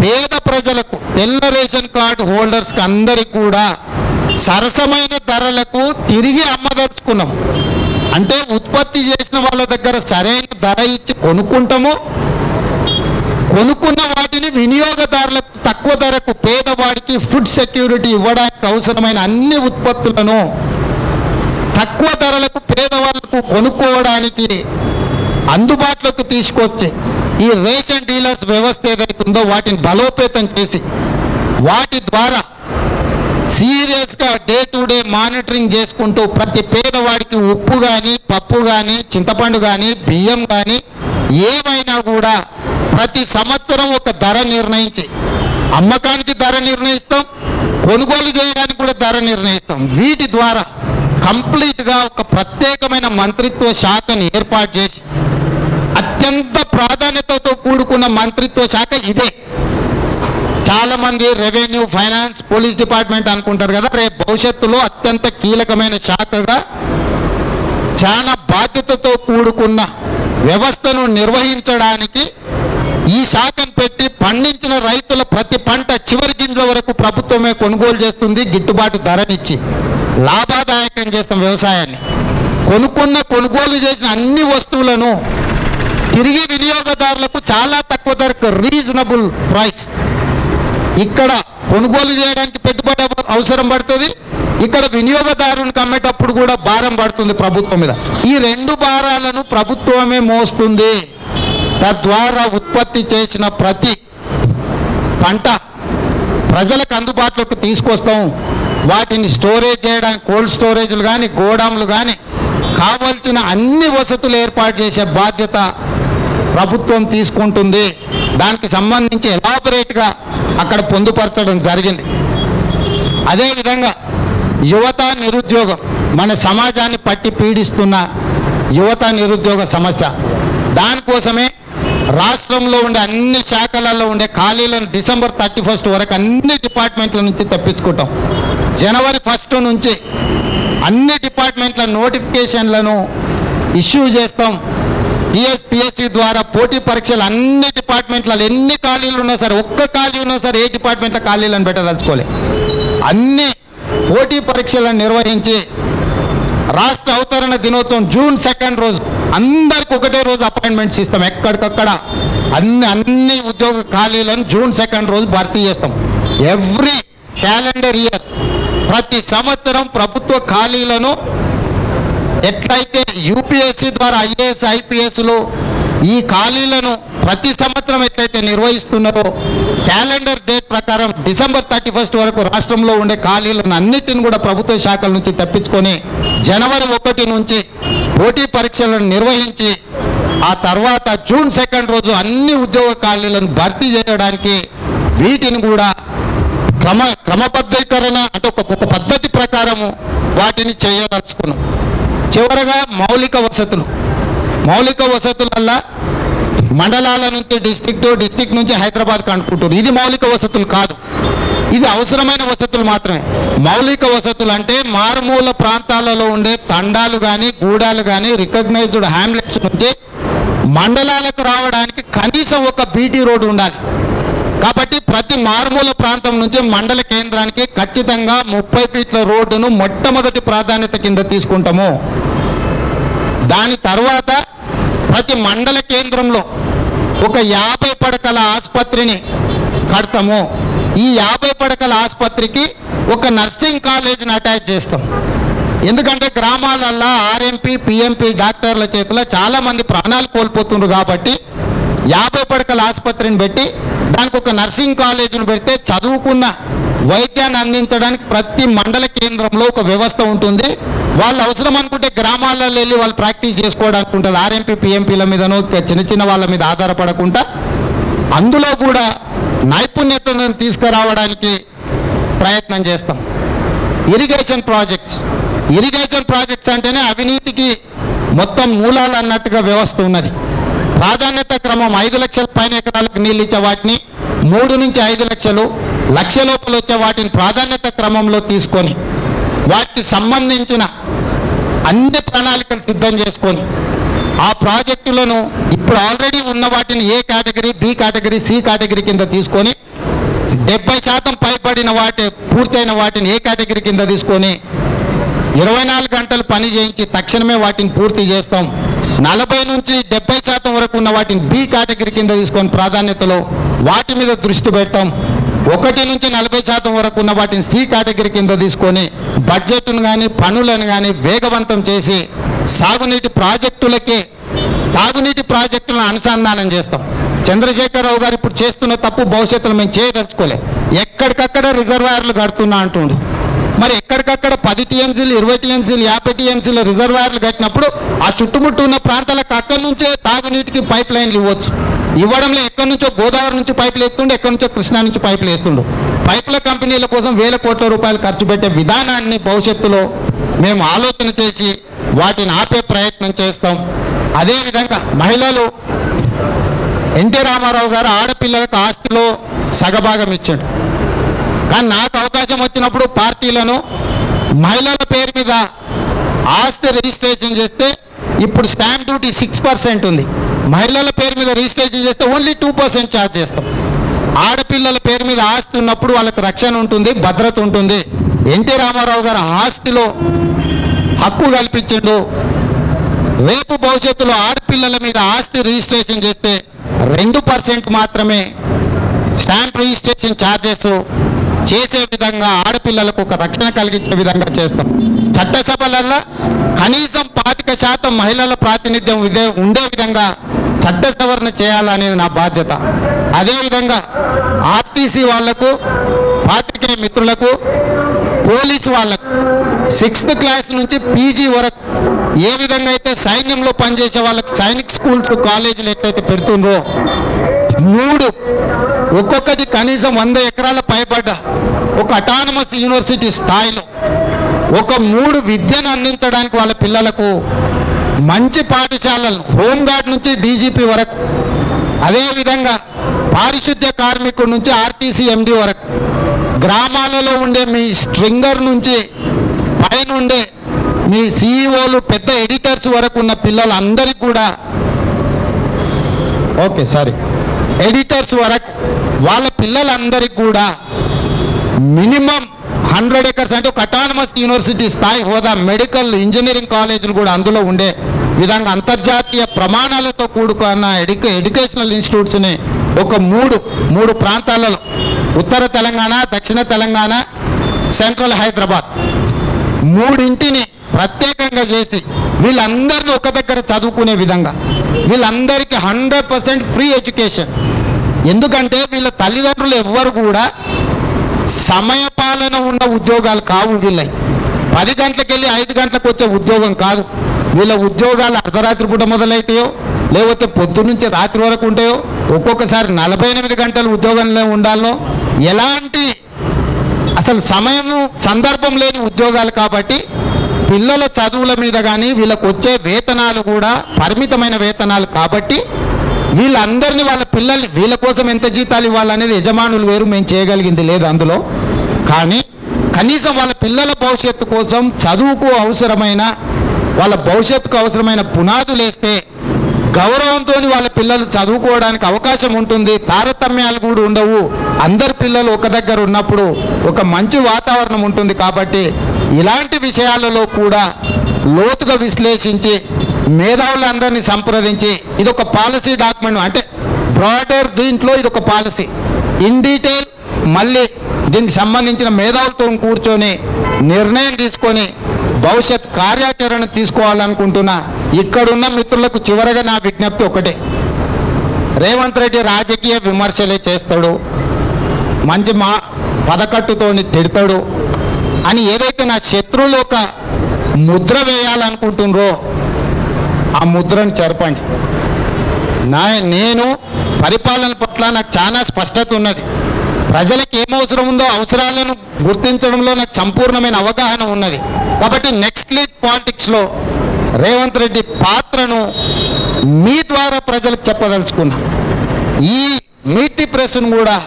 పేద ప్రజలకు, తెల్ల రేషన్ కార్డు హోల్డర్స్కి అందరికీ కూడా సరసమైన ధరలకు తిరిగి అమ్మదలుచుకున్నాం. అంటే ఉత్పత్తి చేసిన వాళ్ళ దగ్గర సరైన ధర ఇచ్చి కొనుక్కుంటాము, కొనుక్కున్న వాటిని వినియోగదారులకు తక్కువ ధరకు పేదవాడికి ఫుడ్ సెక్యూరిటీ ఇవ్వడానికి అవసరమైన అన్ని ఉత్పత్తులను తక్కువ ధరలకు పేదవాళ్లకు కొనుక్కోవడానికి అందుబాటులోకి తీసుకొచ్చి ఈ రేషన్ డీలర్స్ వ్యవస్థ ఏదైతుందో వాటిని బలోపేతం చేసి వాటి ద్వారా సీరియస్గా డే టు డే మానిటరింగ్ చేసుకుంటూ ప్రతి పేదవాడికి ఉప్పు కానీ పప్పు కానీ చింతపండు కానీ బియ్యం కానీ ఏమైనా కూడా ప్రతి సంవత్సరం ఒక ధర నిర్ణయించి అమ్మకానికి ధర నిర్ణయిస్తాం, కొనుగోలు చేయడానికి కూడా ధర నిర్ణయిస్తాం. వీటి ద్వారా కంప్లీట్గా ఒక ప్రత్యేకమైన మంత్రిత్వ శాఖను ఏర్పాటు చేసి అత్యంత ప్రాధాన్యతతో కూడుకున్న మంత్రిత్వ శాఖ ఇదే. చాలామంది రెవెన్యూ, ఫైనాన్స్, పోలీస్ డిపార్ట్మెంట్ అనుకుంటారు కదా, రేపు భవిష్యత్తులో అత్యంత కీలకమైన శాఖగా చాలా బాధ్యతతో కూడుకున్న వ్యవస్థను నిర్వహించడానికి ఈ శాఖను పెట్టి పండించిన రైతుల ప్రతి పంట చివరి గింజ వరకు ప్రభుత్వమే కొనుగోలు చేస్తుంది. గిట్టుబాటు ధరనిచ్చి లాభదాయకం చేస్తాం వ్యవసాయాన్ని. కొనుగోలు చేసిన అన్ని వస్తువులను తిరిగి వినియోగదారులకు చాలా తక్కువ ధరకు, రీజనబుల్ ప్రైస్. ఇక్కడ కొనుగోలు చేయడానికి పెట్టుబడి అవసరం పడుతుంది, ఇక్కడ వినియోగదారునికి అమ్మేటప్పుడు కూడా భారం పడుతుంది ప్రభుత్వం మీద. ఈ రెండు భారాలను ప్రభుత్వమే మోస్తుంది. తద్వారా ఉత్పత్తి చేసిన ప్రతి పంట ప్రజలకు అందుబాటులోకి తీసుకొస్తాం. వాటిని స్టోరేజ్ చేయడానికి కోల్డ్ స్టోరేజ్లు కానీ గోడాంలు కానీ కావాల్సిన అన్ని వసతులు ఏర్పాటు చేసే బాధ్యత ప్రభుత్వం తీసుకుంటుంది. దానికి సంబంధించి ఎలాబరేట్గా అక్కడ పొందుపరచడం జరిగింది. అదేవిధంగా యువత నిరుద్యోగం మన సమాజాన్ని పట్టి పీడిస్తున్న యువత నిరుద్యోగ సమస్య. దానికోసమే రాష్ట్రంలో ఉండే అన్ని శాఖలలో ఉండే ఖాళీలను డిసెంబర్ 31 వరకు అన్ని డిపార్ట్మెంట్ల నుంచి తెప్పించుకుంటాం. జనవరి 1 నుంచి అన్ని డిపార్ట్మెంట్ల నోటిఫికేషన్లను ఇష్యూ చేస్తాం. టీఎస్పీఎస్సీ ద్వారా పోటీ పరీక్షలు అన్ని డిపార్ట్మెంట్లలో ఎన్ని ఖాళీలు ఉన్నా సరే, ఒక్క ఖాళీ ఉన్నా సరే ఏ డిపార్ట్మెంట్లో ఖాళీలను పెట్టదలుచుకోలే, అన్ని పోటీ పరీక్షలను నిర్వహించి రాష్ట్ర అవతరణ దినోత్సవం జూన్ 2 రోజు అందరికి ఒకటే రోజు అపాయింట్మెంట్స్ ఇస్తాం. ఎక్కడికక్కడ అన్ని ఉద్యోగ ఖాళీలను జూన్ 2 రోజు భర్తీ చేస్తాం. ఎవ్రీ క్యాలెండర్ ఇయర్ ప్రతి సంవత్సరం ప్రభుత్వ ఖాళీలను ఎట్లయితే యూపీఎస్సీ ద్వారా ఐఏఎస్ ఐపీఎస్లు ఈ ఖాళీలను ప్రతి సంవత్సరం ఎట్లయితే నిర్వహిస్తున్నారో క్యాలెండర్ డేట్ ప్రకారం డిసెంబర్ 31 వరకు రాష్ట్రంలో ఉండే ఖాళీలను అన్నిటిని కూడా ప్రభుత్వ శాఖల నుంచి తప్పించుకొని జనవరి 1 నుంచి పోటీ పరీక్షలను నిర్వహించి ఆ తర్వాత జూన్ 2 రోజు అన్ని ఉద్యోగ ఖాళీలను భర్తీ చేయడానికి వీటిని కూడా క్రమబద్ధీకరణ అంటే ఒక పద్ధతి ప్రకారము వాటిని చేయదలుచుకున్నాం. చివరగా మౌలిక వసతులల్లా మండలాల నుంచి డిస్ట్రిక్ట్ నుంచి హైదరాబాద్కి అనుకుంటారు. ఇది మౌలిక వసతులు కాదు, ఇది అవసరమైన వసతులు మాత్రమే. మౌలిక వసతులు అంటే మారుమూల ప్రాంతాలలో ఉండే తండాలు కానీ గూడాలు కానీ రికగ్నైజ్డ్ హ్యామ్లెట్స్ నుంచి మండలాలకు రావడానికి కనీసం ఒక బీటీ రోడ్డు ఉండాలి. కాబట్టి ప్రతి మారుమూల ప్రాంతం నుంచి మండల కేంద్రానికి ఖచ్చితంగా 30 ఫీట్ల రోడ్డును మొట్టమొదటి ప్రాధాన్యత కింద తీసుకుంటాము. దాని తర్వాత ప్రతి మండల కేంద్రంలో ఒక 50 పడకల ఆసుపత్రిని కడతాము. ఈ 50 పడకల ఆసుపత్రికి ఒక నర్సింగ్ కాలేజీని అటాచ్ చేస్తాం. ఎందుకంటే గ్రామాలల్లో ఆర్ఎంపీ పిఎంపీ డాక్టర్ల చేతిలో చాలామంది ప్రాణాలు కోల్పోతున్నారు. కాబట్టి 50 పడకల ఆసుపత్రిని పెట్టి దానికి ఒక నర్సింగ్ కాలేజీని పెడితే చదువుకున్న వైద్యాన్ని అందించడానికి ప్రతి మండల కేంద్రంలో ఒక వ్యవస్థ ఉంటుంది. వాళ్ళు అవసరం అనుకుంటే గ్రామాలలో వెళ్ళి వాళ్ళు ప్రాక్టీస్ చేసుకోవడానికి ఉంటుంది. ఆర్ఎంపీ పిఎంపీల మీదనో చిన్న వాళ్ళ మీద ఆధారపడకుండా అందులో కూడా నైపుణ్యతను తీసుకురావడానికి ప్రయత్నం చేస్తాం. ఇరిగేషన్ ప్రాజెక్ట్స్ అంటేనే అవినీతికి మొత్తం మూలాలు అన్నట్టుగా వ్యవస్థ ఉన్నది. ప్రాధాన్యత క్రమం 5 లక్షల పైన ఎకరాలకు నీళ్ళు ఇచ్చే వాటిని 3 నుంచి 5 లక్షలు, లక్ష లోపల వచ్చే వాటిని ప్రాధాన్యత క్రమంలో తీసుకొని వాటికి సంబంధించిన అన్ని ప్రణాళికలు సిద్ధం చేసుకొని ఆ ప్రాజెక్టులను ఇప్పుడు ఆల్రెడీ ఉన్న వాటిని A category, B category, C category కింద తీసుకొని 70% పైబడిన పూర్తయిన వాటిని ఏ కేటగిరీ కింద తీసుకొని 24 గంటలు పని చేయించి తక్షణమే వాటిని పూర్తి చేస్తాం. 40 నుంచి 70% వరకు ఉన్న వాటిని బి కేటగిరీ కింద తీసుకొని ప్రాధాన్యతలో వాటి మీద దృష్టి పెడతాం. 1 నుంచి 40% వరకు ఉన్న వాటిని సి కేటగిరీ కింద తీసుకొని బడ్జెట్ను కానీ పనులను కానీ వేగవంతం చేసి సాగునీటి ప్రాజెక్టులను అనుసంధానం చేస్తాం. చంద్రశేఖరరావు గారు ఇప్పుడు చేస్తున్న తప్పు భవిష్యత్తులో మేము చేయదలుచుకోలే. ఎక్కడికక్కడ రిజర్వాయర్లు కడుతున్నా అంటుండు. మరి ఎక్కడికక్కడ 10 టీఎంసీలు 20 టీఎంసీలు 50 టీఎంసీల రిజర్వాయర్లు కట్టినప్పుడు ఆ చుట్టుముట్టు ఉన్న ప్రాంతాలకు అక్కడి నుంచే తాగునీటికి పైప్ లైన్లు ఇవ్వచ్చు. ఇవ్వడంలో ఎక్కడి నుంచో గోదావరి నుంచి పైపులు వేస్తుండే, ఎక్కడి నుంచో కృష్ణా నుంచి పైపులు వేస్తుండు. పైపుల కంపెనీల కోసం వేల కోట్ల రూపాయలు ఖర్చు పెట్టే విధానాన్ని భవిష్యత్తులో మేము ఆలోచన చేసి వాటిని ఆపే ప్రయత్నం చేస్తాం. అదేవిధంగా మహిళలు ఎన్టీ రామారావు గారు ఆడపిల్లలకు ఆస్తిలో సగభాగం ఇచ్చాడు. కానీ నాకు అవకాశం వచ్చినప్పుడు పార్టీలను మహిళల పేరు మీద ఆస్తి రిజిస్ట్రేషన్ చేస్తే ఇప్పుడు స్టాంప్ డ్యూటీ 6% ఉంది. మహిళల పేరు మీద రిజిస్ట్రేషన్ చేస్తే ఓన్లీ 2% ఛార్జ్ చేస్తాం. ఆడపిల్లల పేరు మీద ఆస్తి ఉన్నప్పుడు వాళ్ళకి రక్షణ ఉంటుంది, భద్రత ఉంటుంది. ఎన్టీ రామారావు గారు ఆస్తిలో హక్కు కల్పించిండు. రేపు భవిష్యత్తులో ఆడపిల్లల మీద ఆస్తి రిజిస్ట్రేషన్ చేస్తే 2% మాత్రమే స్టాంప్ రిజిస్ట్రేషన్ ఛార్జెస్ చేసే విధంగా ఆడపిల్లలకు ఒక రక్షణ కలిగించే విధంగా చేస్తాం. చట్టసభలలో కనీసం 25% మహిళల ప్రాతినిధ్యం ఉండే విధంగా చట్ట సవరణ చేయాలనేది నా బాధ్యత. అదేవిధంగా ఆర్టీసీ వాళ్లకు, పాత్రికేయ మిత్రులకు, పోలీసు వాళ్లకు 6th క్లాస్ నుంచి పీజీ వరకు ఏ విధంగా అయితే సైన్యంలో పనిచేసే వాళ్ళకి సైనిక్ స్కూల్స్ కాలేజీలు ఎట్లయితే పెడుతుండ్రో 3 ఒక్కొక్కటి కనీసం 100 ఎకరాల పైబడ్డ ఒక అటానమస్ యూనివర్సిటీ స్థాయిలో ఒక 3 విద్యను అందించడానికి వాళ్ళ పిల్లలకు మంచి పాఠశాలలు హోంగార్డ్ నుంచి డీజీపీ వరకు, అదేవిధంగా పారిశుద్ధ్య కార్మికుడి నుంచి ఆర్టీసీ ఎండి వరకు, గ్రామాలలో ఉండే మీ స్ట్రింగర్ నుంచి పైనుండే మీ సిఇఓలు పెద్ద ఎడిటర్స్ వరకు ఉన్న పిల్లలందరికీ కూడా ఎడిటర్స్ వరకు వాళ్ళ పిల్లలందరికీ కూడా మినిమం 100 ఎకర్స్ అంటే ఒక అటానమస్ యూనివర్సిటీ స్థాయి హోదా, మెడికల్ ఇంజనీరింగ్ కాలేజీలు కూడా అందులో ఉండే విధంగా అంతర్జాతీయ ప్రమాణాలతో కూడుకున్న ఎడ్యుకేషనల్ ఇన్స్టిట్యూట్స్ని ఒక 3 ప్రాంతాలలో ఉత్తర తెలంగాణ, దక్షిణ తెలంగాణ, సెంట్రల్ హైదరాబాద్ 3 ప్రత్యేకంగా చేసి వీళ్ళందరినీ ఒక దగ్గర చదువుకునే విధంగా వీళ్ళందరికీ 100% ఫ్రీ ఎడ్యుకేషన్. ఎందుకంటే వీళ్ళ తల్లిదండ్రులు ఎవ్వరు కూడా సమయపాలన ఉన్న ఉద్యోగాలు కావు. వీళ్ళవి 10 గంటలకు వెళ్ళి 5 గంటలకు వచ్చే ఉద్యోగం కాదు. వీళ్ళ ఉద్యోగాలు అర్ధరాత్రి పూట మొదలైతాయో, లేకపోతే పొద్దున్నుంచి రాత్రి వరకు ఉంటాయో, ఒక్కొక్కసారి 48 గంటలు ఉద్యోగంలో ఉండాలో, ఎలాంటి అసలు సమయము సందర్భం లేని ఉద్యోగాలు. కాబట్టి పిల్లల చదువుల మీద కానీ వీళ్ళకు వచ్చే వేతనాలు కూడా పరిమితమైన వేతనాలు. కాబట్టి వీళ్ళందరినీ వాళ్ళ పిల్లల్ని వీళ్ళ కోసం ఎంత జీతాలు ఇవ్వాలనేది యజమానులు వేరు, మేము చేయగలిగింది లేదు అందులో. కానీ కనీసం వాళ్ళ పిల్లల భవిష్యత్తు కోసం చదువుకు అవసరమైన వాళ్ళ భవిష్యత్తుకు అవసరమైన పునాదులు వేస్తే గౌరవంతో వాళ్ళ పిల్లలు చదువుకోవడానికి అవకాశం ఉంటుంది. తారతమ్యాలు కూడా ఉండవు. అందరి పిల్లలు ఒక దగ్గర ఉన్నప్పుడు ఒక మంచి వాతావరణం ఉంటుంది. కాబట్టి ఇలాంటి విషయాలలో కూడా లోతుగా విశ్లేషించి మేధావులందరినీ సంప్రదించి ఇదొక పాలసీ డాక్యుమెంట్, అంటే బ్రాడర్ దీంట్లో ఇదొక పాలసీ ఇన్ డీటెయిల్ మళ్ళీ దీనికి సంబంధించిన మేధావులతో కూర్చొని నిర్ణయం తీసుకొని భవిష్యత్ కార్యాచరణ తీసుకోవాలనుకుంటున్నా. ఇక్కడున్న మిత్రులకు చివరగా నా విజ్ఞప్తి ఒకటే, రేవంత్ రెడ్డి రాజకీయ విమర్శలే చేస్తాడు, మంచి పదకట్టుతోని తిడతాడు అని ఏదైతే నా శత్రువులు ఒక ముద్ర వేయాలనుకుంటున్నారో ఆ ముద్రను చెరపండి. నేను పరిపాలన పట్ల నాకు చాలా స్పష్టత ఉన్నది. ప్రజలకు ఏం అవసరం ఉందో అవసరాలను గుర్తించడంలో నాకు సంపూర్ణమైన అవగాహన ఉన్నది. కాబట్టి నెక్స్ట్ లీగ్ పాలిటిక్స్లో రేవంత్ రెడ్డి పాత్రను మీ ద్వారా ప్రజలకు చెప్పదలుచుకున్నా. ఈ మీటి ప్రెస్ను కూడా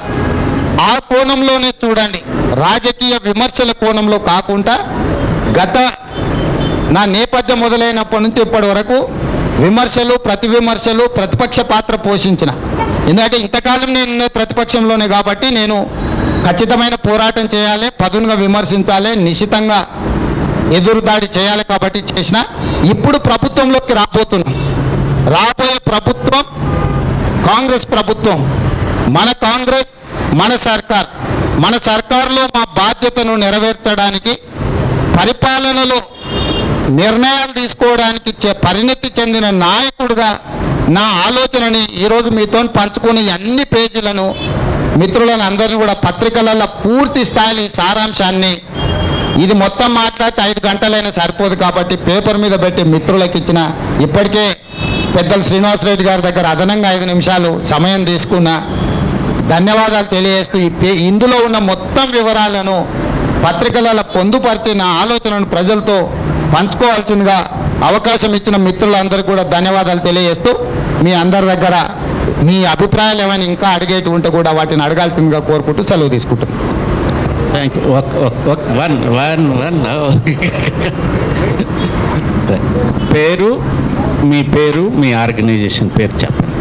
ఆ కోణంలోనే చూడండి, రాజకీయ విమర్శల కోణంలో కాకుండా. గత నా నేపథ్యం మొదలైనప్పటి నుంచి ఇప్పటి వరకు విమర్శలు, ప్రతి విమర్శలు, ప్రతిపక్ష పాత్ర పోషించిన. ఎందుకంటే ఇంతకాలం నేను ప్రతిపక్షంలోనే కాబట్టి నేను ఖచ్చితమైన పోరాటం చేయాలి, పదునుగా విమర్శించాలి, నిశితంగా ఎదురుదాడి చేయాలి. కాబట్టి చేసిన. ఇప్పుడు ప్రభుత్వంలోకి రాబోతున్నాం. రాబోయే ప్రభుత్వం కాంగ్రెస్ ప్రభుత్వం. మన కాంగ్రెస్, మన సర్కార్. మన సర్కారులో మా బాధ్యతను నెరవేర్చడానికి, పరిపాలనలో నిర్ణయాలు తీసుకోవడానికి పరిణతి చెందిన నాయకుడిగా నా ఆలోచనని ఈరోజు మీతో పంచుకొని అన్ని పేజీలను మిత్రులను అందరినీ కూడా పత్రికలలో పూర్తి స్థాయి సారాంశాన్ని, ఇది మొత్తం మాట్లాడితే 5 గంటలైనా సరిపోదు కాబట్టి పేపర్ మీద పెట్టి మిత్రులకు ఇచ్చిన. ఇప్పటికే పెద్దలు శ్రీనివాసరెడ్డి గారి దగ్గర అదనంగా 5 నిమిషాలు సమయం తీసుకున్న. ధన్యవాదాలు తెలియజేస్తూ ఇందులో ఉన్న మొత్తం వివరాలను పత్రికలలో పొందుపరిచిన ఆలోచనను ప్రజలతో పంచుకోవాల్సిందిగా అవకాశం ఇచ్చిన మిత్రులందరికీ కూడా ధన్యవాదాలు తెలియజేస్తూ, మీ అందరి దగ్గర మీ అభిప్రాయాలు ఏమైనా ఇంకా అడిగేటి ఉంటే కూడా వాటిని అడగాల్సిందిగా కోరుకుంటూ సెలవు తీసుకుంటున్నాను. Thank you. పేరు మీ ఆర్గనైజేషన్ పేరు చెప్పండి.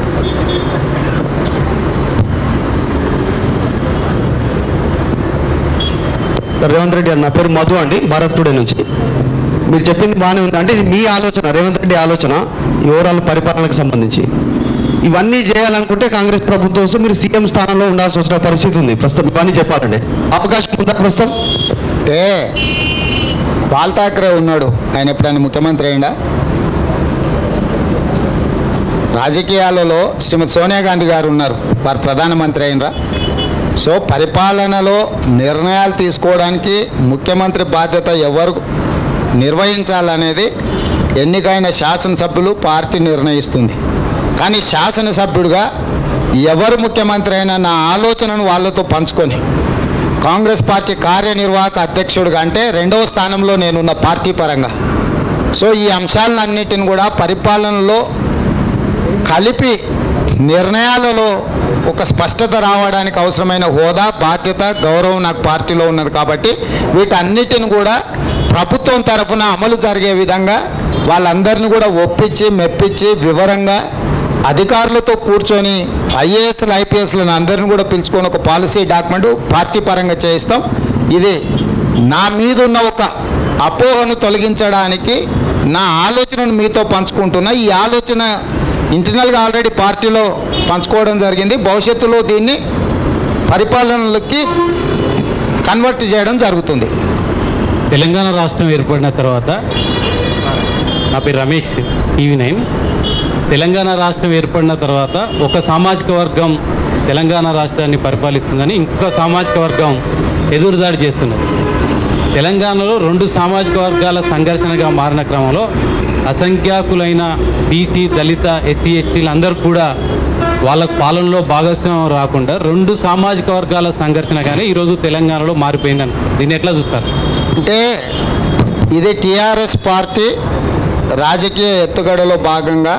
రేవంత్ రెడ్డి నా పేరు మధు అండి, భారత్ టుడే నుంచి. మీరు చెప్పింది బాగానే ఉంది. అంటే ఇది మీ ఆలోచన, రేవంత్ రెడ్డి ఆలోచన, ఈ ఓవరాల్ పరిపాలనకు సంబంధించి ఇవన్నీ చేయాలనుకుంటే కాంగ్రెస్ ప్రభుత్వం వస్తే మీరు సీఎం స్థానంలో ఉండాల్సి వచ్చిన పరిస్థితి ఉంది ప్రస్తుతం. ఇవన్నీ చెప్పాలండి, అవకాశం ఉందా ప్రస్తుతం? బాల్ ఠాక్రే ఉన్నాడు, ఆయన ఎప్పుడైనా ముఖ్యమంత్రి అయిందా? రాజకీయాలలో శ్రీమతి సోనియా గాంధీ గారు ఉన్నారు, వారు ప్రధానమంత్రి అయినరా? సో పరిపాలనలో నిర్ణయాలు తీసుకోవడానికి ముఖ్యమంత్రి బాధ్యత ఎవరు నిర్వహించాలనేది ఎన్నికైన శాసనసభ్యులు, పార్టీ నిర్ణయిస్తుంది. కానీ శాసనసభ్యుడిగా ఎవరు ముఖ్యమంత్రి అయినా నా ఆలోచనను వాళ్ళతో పంచుకొని కాంగ్రెస్ పార్టీ కార్యనిర్వాహక అధ్యక్షుడిగా, అంటే 2వ స్థానంలో నేనున్న పార్టీ పరంగా. సో ఈ అంశాలన్నిటిని కూడా పరిపాలనలో కలిపి నిర్ణయాలలో ఒక స్పష్టత రావడానికి అవసరమైన హోదా, బాధ్యత, గౌరవం నాకు పార్టీలో ఉన్నది. కాబట్టి వీటన్నిటిని కూడా ప్రభుత్వం తరఫున అమలు జరిగే విధంగా వాళ్ళందరినీ కూడా ఒప్పించి మెప్పించి వివరంగా అధికారులతో కూర్చొని ఐఏఎస్లు, ఐపీఎస్లను అందరినీ కూడా పిలుచుకొని ఒక పాలసీ డాక్యుమెంట్ పార్టీ పరంగా చేయిస్తాం. ఇది నా మీద ఉన్న ఒక అపోహను తొలగించడానికి నా ఆలోచనను మీతో పంచుకుంటున్నా. ఈ ఆలోచన ఇంటర్నల్గా ఆల్రెడీ పార్టీలో పంచుకోవడం జరిగింది. భవిష్యత్తులో దీన్ని పరిపాలనలకి కన్వర్ట్ చేయడం జరుగుతుంది. తెలంగాణ రాష్ట్రం ఏర్పడిన తర్వాత నా పేరు రమేష్, టీవీ 9. తెలంగాణ రాష్ట్రం ఏర్పడిన తర్వాత ఒక సామాజిక వర్గం తెలంగాణ రాష్ట్రాన్ని పరిపాలిస్తుందని ఇంకొక సామాజిక వర్గం ఎదురుదాడి చేస్తున్నది. తెలంగాణలో రెండు సామాజిక వర్గాల సంఘర్షణగా మారిన క్రమంలో అసంఖ్యాకులైన బీసీ, దళిత, ఎస్సీ, ఎస్టీలు అందరూ కూడా వాళ్ళ పాలనలో భాగస్వామ్యం రాకుండా రెండు సామాజిక వర్గాల సంఘర్షణగానే ఈరోజు తెలంగాణలో మారిపోయిందని దీన్ని ఎట్లా చూస్తారు? అంటే ఇది టీఆర్ఎస్ పార్టీ రాజకీయ ఎత్తుగడలో భాగంగా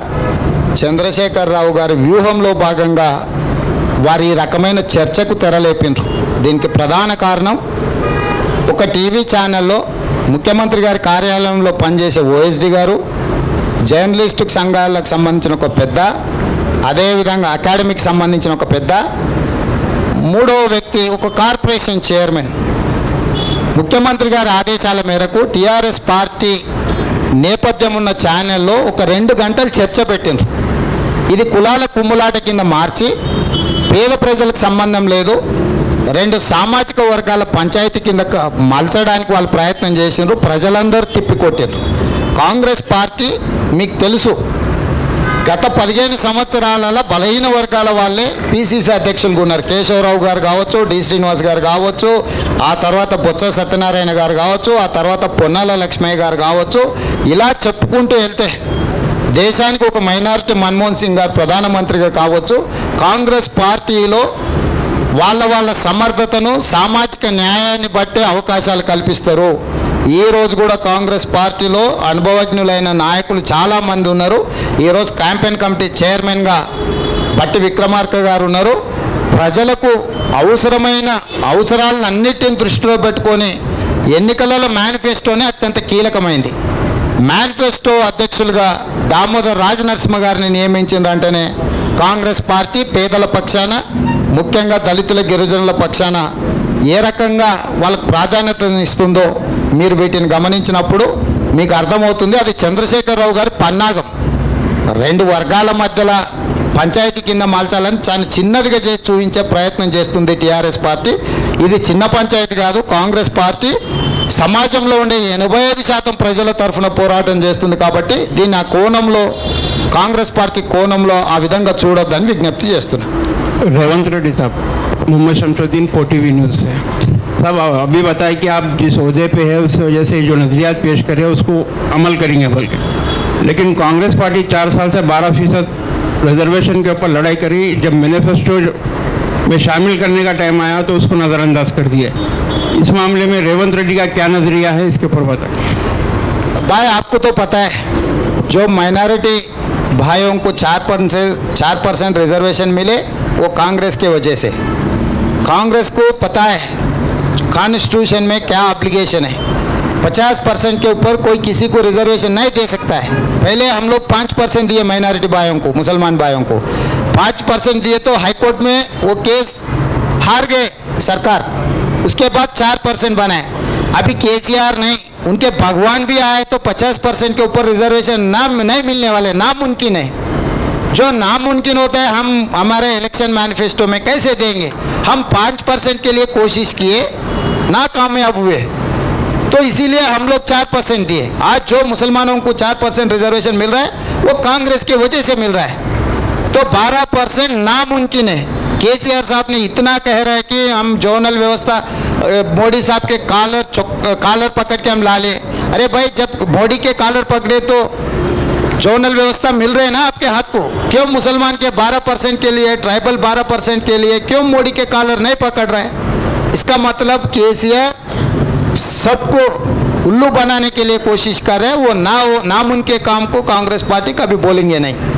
చంద్రశేఖరరావు గారి వ్యూహంలో భాగంగా వారు ఈ రకమైన చర్చకు తెరలేపినారు. దీనికి ప్రధాన కారణం ఒక టీవీ ఛానల్లో ముఖ్యమంత్రి గారి కార్యాలయంలో పనిచేసే ఓఎస్డి గారు, జర్నలిస్టుకు సంఘాలకు సంబంధించిన ఒక పెద్ద, అదేవిధంగా అకాడమీకి సంబంధించిన ఒక పెద్ద, మూడవ వ్యక్తి ఒక కార్పొరేషన్ చైర్మన్ ముఖ్యమంత్రి గారి ఆదేశాల మేరకు టీఆర్ఎస్ పార్టీ నేపథ్యం ఉన్న ఛానల్లో ఒక 2 గంటలు చర్చ పెట్టినారు. ఇది కులాల కుమ్ములాట కింద మార్చి పేద ప్రజలకు సంబంధం లేదు, 2 సామాజిక వర్గాల పంచాయతీ కింద మలచడానికి వాళ్ళు ప్రయత్నం చేసినారు. ప్రజలందరూ తిప్పికొట్టారు. కాంగ్రెస్ పార్టీ మీకు తెలుసు, గత 15 సంవత్సరాలలో బలహీన వర్గాల వాళ్ళే పిసిసి అధ్యక్షులుగా ఉన్నారు. కేశవరావు గారు కావచ్చు, డి శ్రీనివాస్ గారు కావచ్చు, ఆ తర్వాత బొత్స సత్యనారాయణ గారు కావచ్చు, ఆ తర్వాత పొన్నాల లక్ష్మయ్య గారు కావచ్చు. ఇలా చెప్పుకుంటూ వెళ్తే దేశానికి ఒక మైనారిటీ మన్మోహన్ సింగ్ గారు ప్రధానమంత్రిగా కావచ్చు. కాంగ్రెస్ పార్టీలో వాళ్ళ సమర్థతను, సామాజిక న్యాయాన్ని బట్టే అవకాశాలు కల్పిస్తారు. ఈ రోజు కూడా కాంగ్రెస్ పార్టీలో అనుభవజ్ఞులైన నాయకులు చాలామంది ఉన్నారు. ఈరోజు క్యాంపెయిన్ కమిటీ చైర్మన్గా బట్టి విక్రమార్క గారు ఉన్నారు. ప్రజలకు అవసరమైన అవసరాలను అన్నిటిని దృష్టిలో పెట్టుకొని ఎన్నికలలో మేనిఫెస్టోనే అత్యంత కీలకమైంది. మేనిఫెస్టో అధ్యక్షులుగా దామోదర్ రాజనరసింహ గారిని నియమించిందంటేనే కాంగ్రెస్ పార్టీ పేదల పక్షాన, ముఖ్యంగా దళితుల, గిరిజనుల పక్షాన ఏ రకంగా వాళ్ళకు ప్రాధాన్యతను ఇస్తుందో మీరు వీటిని గమనించినప్పుడు మీకు అర్థమవుతుంది. అది చంద్రశేఖరరావు గారి పన్నాగం. 2 వర్గాల మధ్యలో పంచాయతీ కింద మార్చాలని చాలా చిన్నదిగా చేసి చూపించే ప్రయత్నం చేస్తుంది టీఆర్ఎస్ పార్టీ. ఇది చిన్న పంచాయతీ కాదు. కాంగ్రెస్ పార్టీ సమాజంలో ఉండే 85% ప్రజల తరఫున పోరాటం చేస్తుంది. కాబట్టి దీన్ని ఆ కోణంలో, కాంగ్రెస్ పార్టీ కోణంలో ఆ విధంగా చూడొద్దని విజ్ఞప్తి చేస్తున్నాను. रेवंत रेड्डी साहब, मोहम्मद शमसुद्दीन पोटीवी न्यूज़ से। साहब अभी बताए कि आप जिस ओहदे पे है उस वजह से जो नज़रियात पेश करे उसको अमल करेंगे बल्कि, लेकिन कांग्रेस पार्टी 4 साल से 12% रिजर्वेशन के ऊपर लड़ाई करी। जब मैनिफेस्टो में शामिल करने का टाइम आया तो उसको नज़रअंदाज कर दिया। इस मामले में रेवंत रेड्डी का क्या नज़रिया है, इसके ऊपर बताएं। भाई आपको तो पता है, जो माइनॉरिटी भाइयों को 4% रिजर्वेशन मिले वो कांग्रेस के वजह से। कांग्रेस को पता है कॉन्स्टिट्यूशन में क्या ऑब्लिगेशन है। 50% के ऊपर कोई किसी को रिजर्वेशन नहीं दे सकता है। पहले हम लोग 5% दिए माइनॉरिटी भाइयों को, मुसलमान भाइयों को 5% दिए तो हाईकोर्ट में वो केस हार गए सरकार। उसके बाद 4% बनाए। अभी केसीआर नहीं, उनके भगवान भी आए तो 50% के ऊपर रिजर्वेशन नहीं मिलने वाले, नामुमकिन है। जो नामुमकिन होता है हम हमारे इलेक्शन मैनिफेस्टो में कैसे देंगे। हम 5% के लिए कोशिश किए, नाकामयाब हुए, तो इसीलिए हम लोग 4% दिए। आज जो मुसलमानों को 4% रिजर्वेशन मिल रहा है वो कांग्रेस की वजह से मिल रहा है। तो 12% नामुमकिन है। केसीआर साहब ने इतना कह रहा है कि हम जोनल व्यवस्था, मोदी साहब के कॉलर पकड़ के हम ला ले। अरे भाई, जब मोदी के कॉलर पकड़े तो जोनल व्यवस्था मिल रहे हैं ना आपके हाथ को। क्यों मुसलमान के 12% के लिए, ट्राइबल 12% के लिए क्यों मोदी के कॉलर नहीं पकड़ रहे हैं? इसका मतलब केसीआर सबको उल्लू बनाने के लिए कोशिश कर रहे हैं। वो नामुमकिन काम को कांग्रेस पार्टी कभी बोलेंगे नहीं।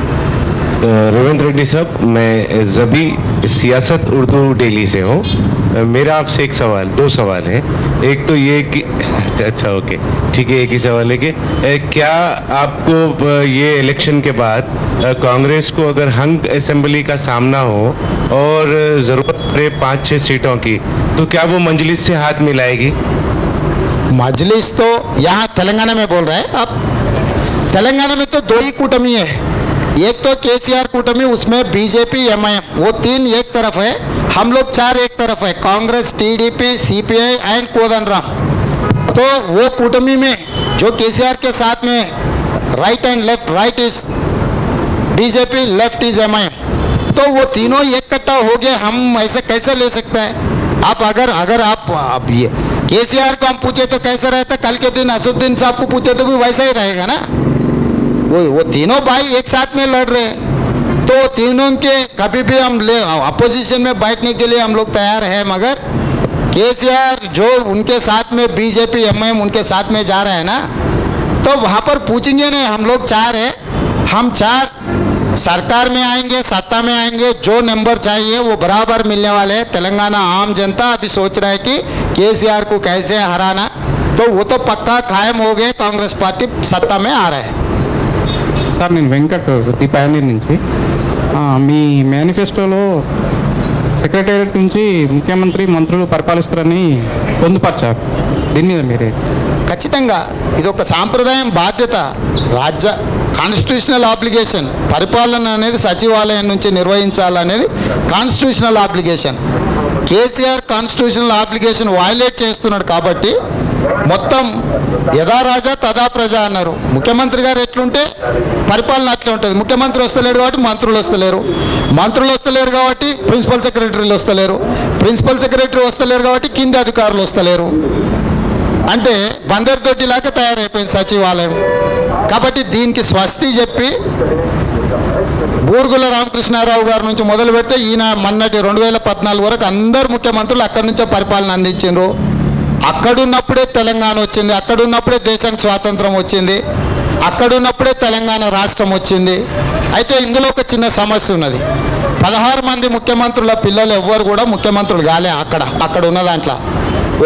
रेवंत रेड्डी साहब, मैं जबी सियासत उर्दू डेली से हूँ। मेरा आपसे एक सवाल, 2 सवाल है। एक तो ये कि अच्छा ओके ठीक है, एक ही सवाल है कि क्या आपको ये इलेक्शन के बाद कांग्रेस को अगर हंग असेंबली का सामना हो और ज़रूरत पड़े 5-6 सीटों की, तो क्या वो मजलिस से हाथ मिलाएगी? मजलिस तो यहाँ तेलंगाना में बोल रहे हैं आप। तेलंगाना में तो 2 ही कूटमी है। एक तो केसीआर कूटमी, उसमें बीजेपी, एमआईएम, वो 3 एक तरफ है, हम लोग 4 एक तरफ है, Congress, TDP, CPI and Kodandaram. तो वो कूटमी में जो केसीआर के साथ में right and left, right is BJP, left is MIM, तो वो तीनों एक कट्टा हो गए, हम ऐसे कैसे ले सकते हैं? आप अगर आप ये KCR को हम पूछे तो कैसा रहता, कल के दिन असदुद्दीन साहब को पूछे तो भी वैसा ही रहेगा ना। वो तीनों भाई एक साथ में लड़ रहे हैं, तो तीनों के कभी भी हम अपोजिशन में बैठने के लिए हम लोग तैयार हैं, मगर KCR जो उनके साथ में बीजेपी MIM उनके साथ में जा रहा है ना, तो वहाँ पर पूछेंगे नहीं। हम लोग चार हैं, हम चार सरकार में आएंगे, सत्ता में आएंगे, जो नंबर चाहिए वो बराबर मिलने वाले हैं। तेलंगाना आम जनता अभी सोच रहा है कि KCR को कैसे हराना, तो वो तो पक्का कायम हो गए, कांग्रेस पार्टी सत्ता में आ रहा है। సార్ నేను వెంకట్ దీపాయనీర్ నుంచి మీ మేనిఫెస్టోలో సెక్రటేరియట్ నుంచి ముఖ్యమంత్రి మంత్రులు పరిపాలిస్తారని పొందుపరిచారు, దీని మీద మీరే? ఖచ్చితంగా ఇది ఒక సాంప్రదాయం, బాధ్యత, రాజ్య కాన్స్టిట్యూషనల్ ఆబ్లిగేషన్. పరిపాలన అనేది సచివాలయం నుంచి నిర్వహించాలనేది constitutional obligation. KCR constitutional obligation violate చేస్తున్నాడు కాబట్టి మొత్తం యథా రాజా తదా ప్రజ అన్నారు. ముఖ్యమంత్రి గారు ఎట్లుంటే పరిపాలన అట్లే ఉంటుంది. ముఖ్యమంత్రి వస్తలేడు కాబట్టి మంత్రులు వస్తలేరు, మంత్రులు వస్తలేరు కాబట్టి ప్రిన్సిపల్ సెక్రటరీలు వస్తలేరు, ప్రిన్సిపల్ సెక్రటరీ వస్తలేరు కాబట్టి కింది అధికారులు వస్తలేరు. అంటే బందర్ దొడ్డిలాగా తయారైపోయింది సచివాలయం. కాబట్టి దీనికి స్వస్తి చెప్పి బూర్గుల రామకృష్ణారావు గారి నుంచి మొదలు పెడితే ఈయన మొన్నటి 2014 వరకు అందరు ముఖ్యమంత్రులు అక్కడి నుంచే పరిపాలన అందించారు. అక్కడున్నప్పుడే తెలంగాణ వచ్చింది, అక్కడున్నప్పుడే దేశానికి స్వాతంత్రం వచ్చింది, అక్కడున్నప్పుడే తెలంగాణ రాష్ట్రం వచ్చింది. అయితే ఇందులో ఒక చిన్న సమస్య ఉన్నది. 16 మంది ముఖ్యమంత్రుల పిల్లలు ఎవ్వరు కూడా ముఖ్యమంత్రులు కాలే. అక్కడ ఉన్న దాంట్లో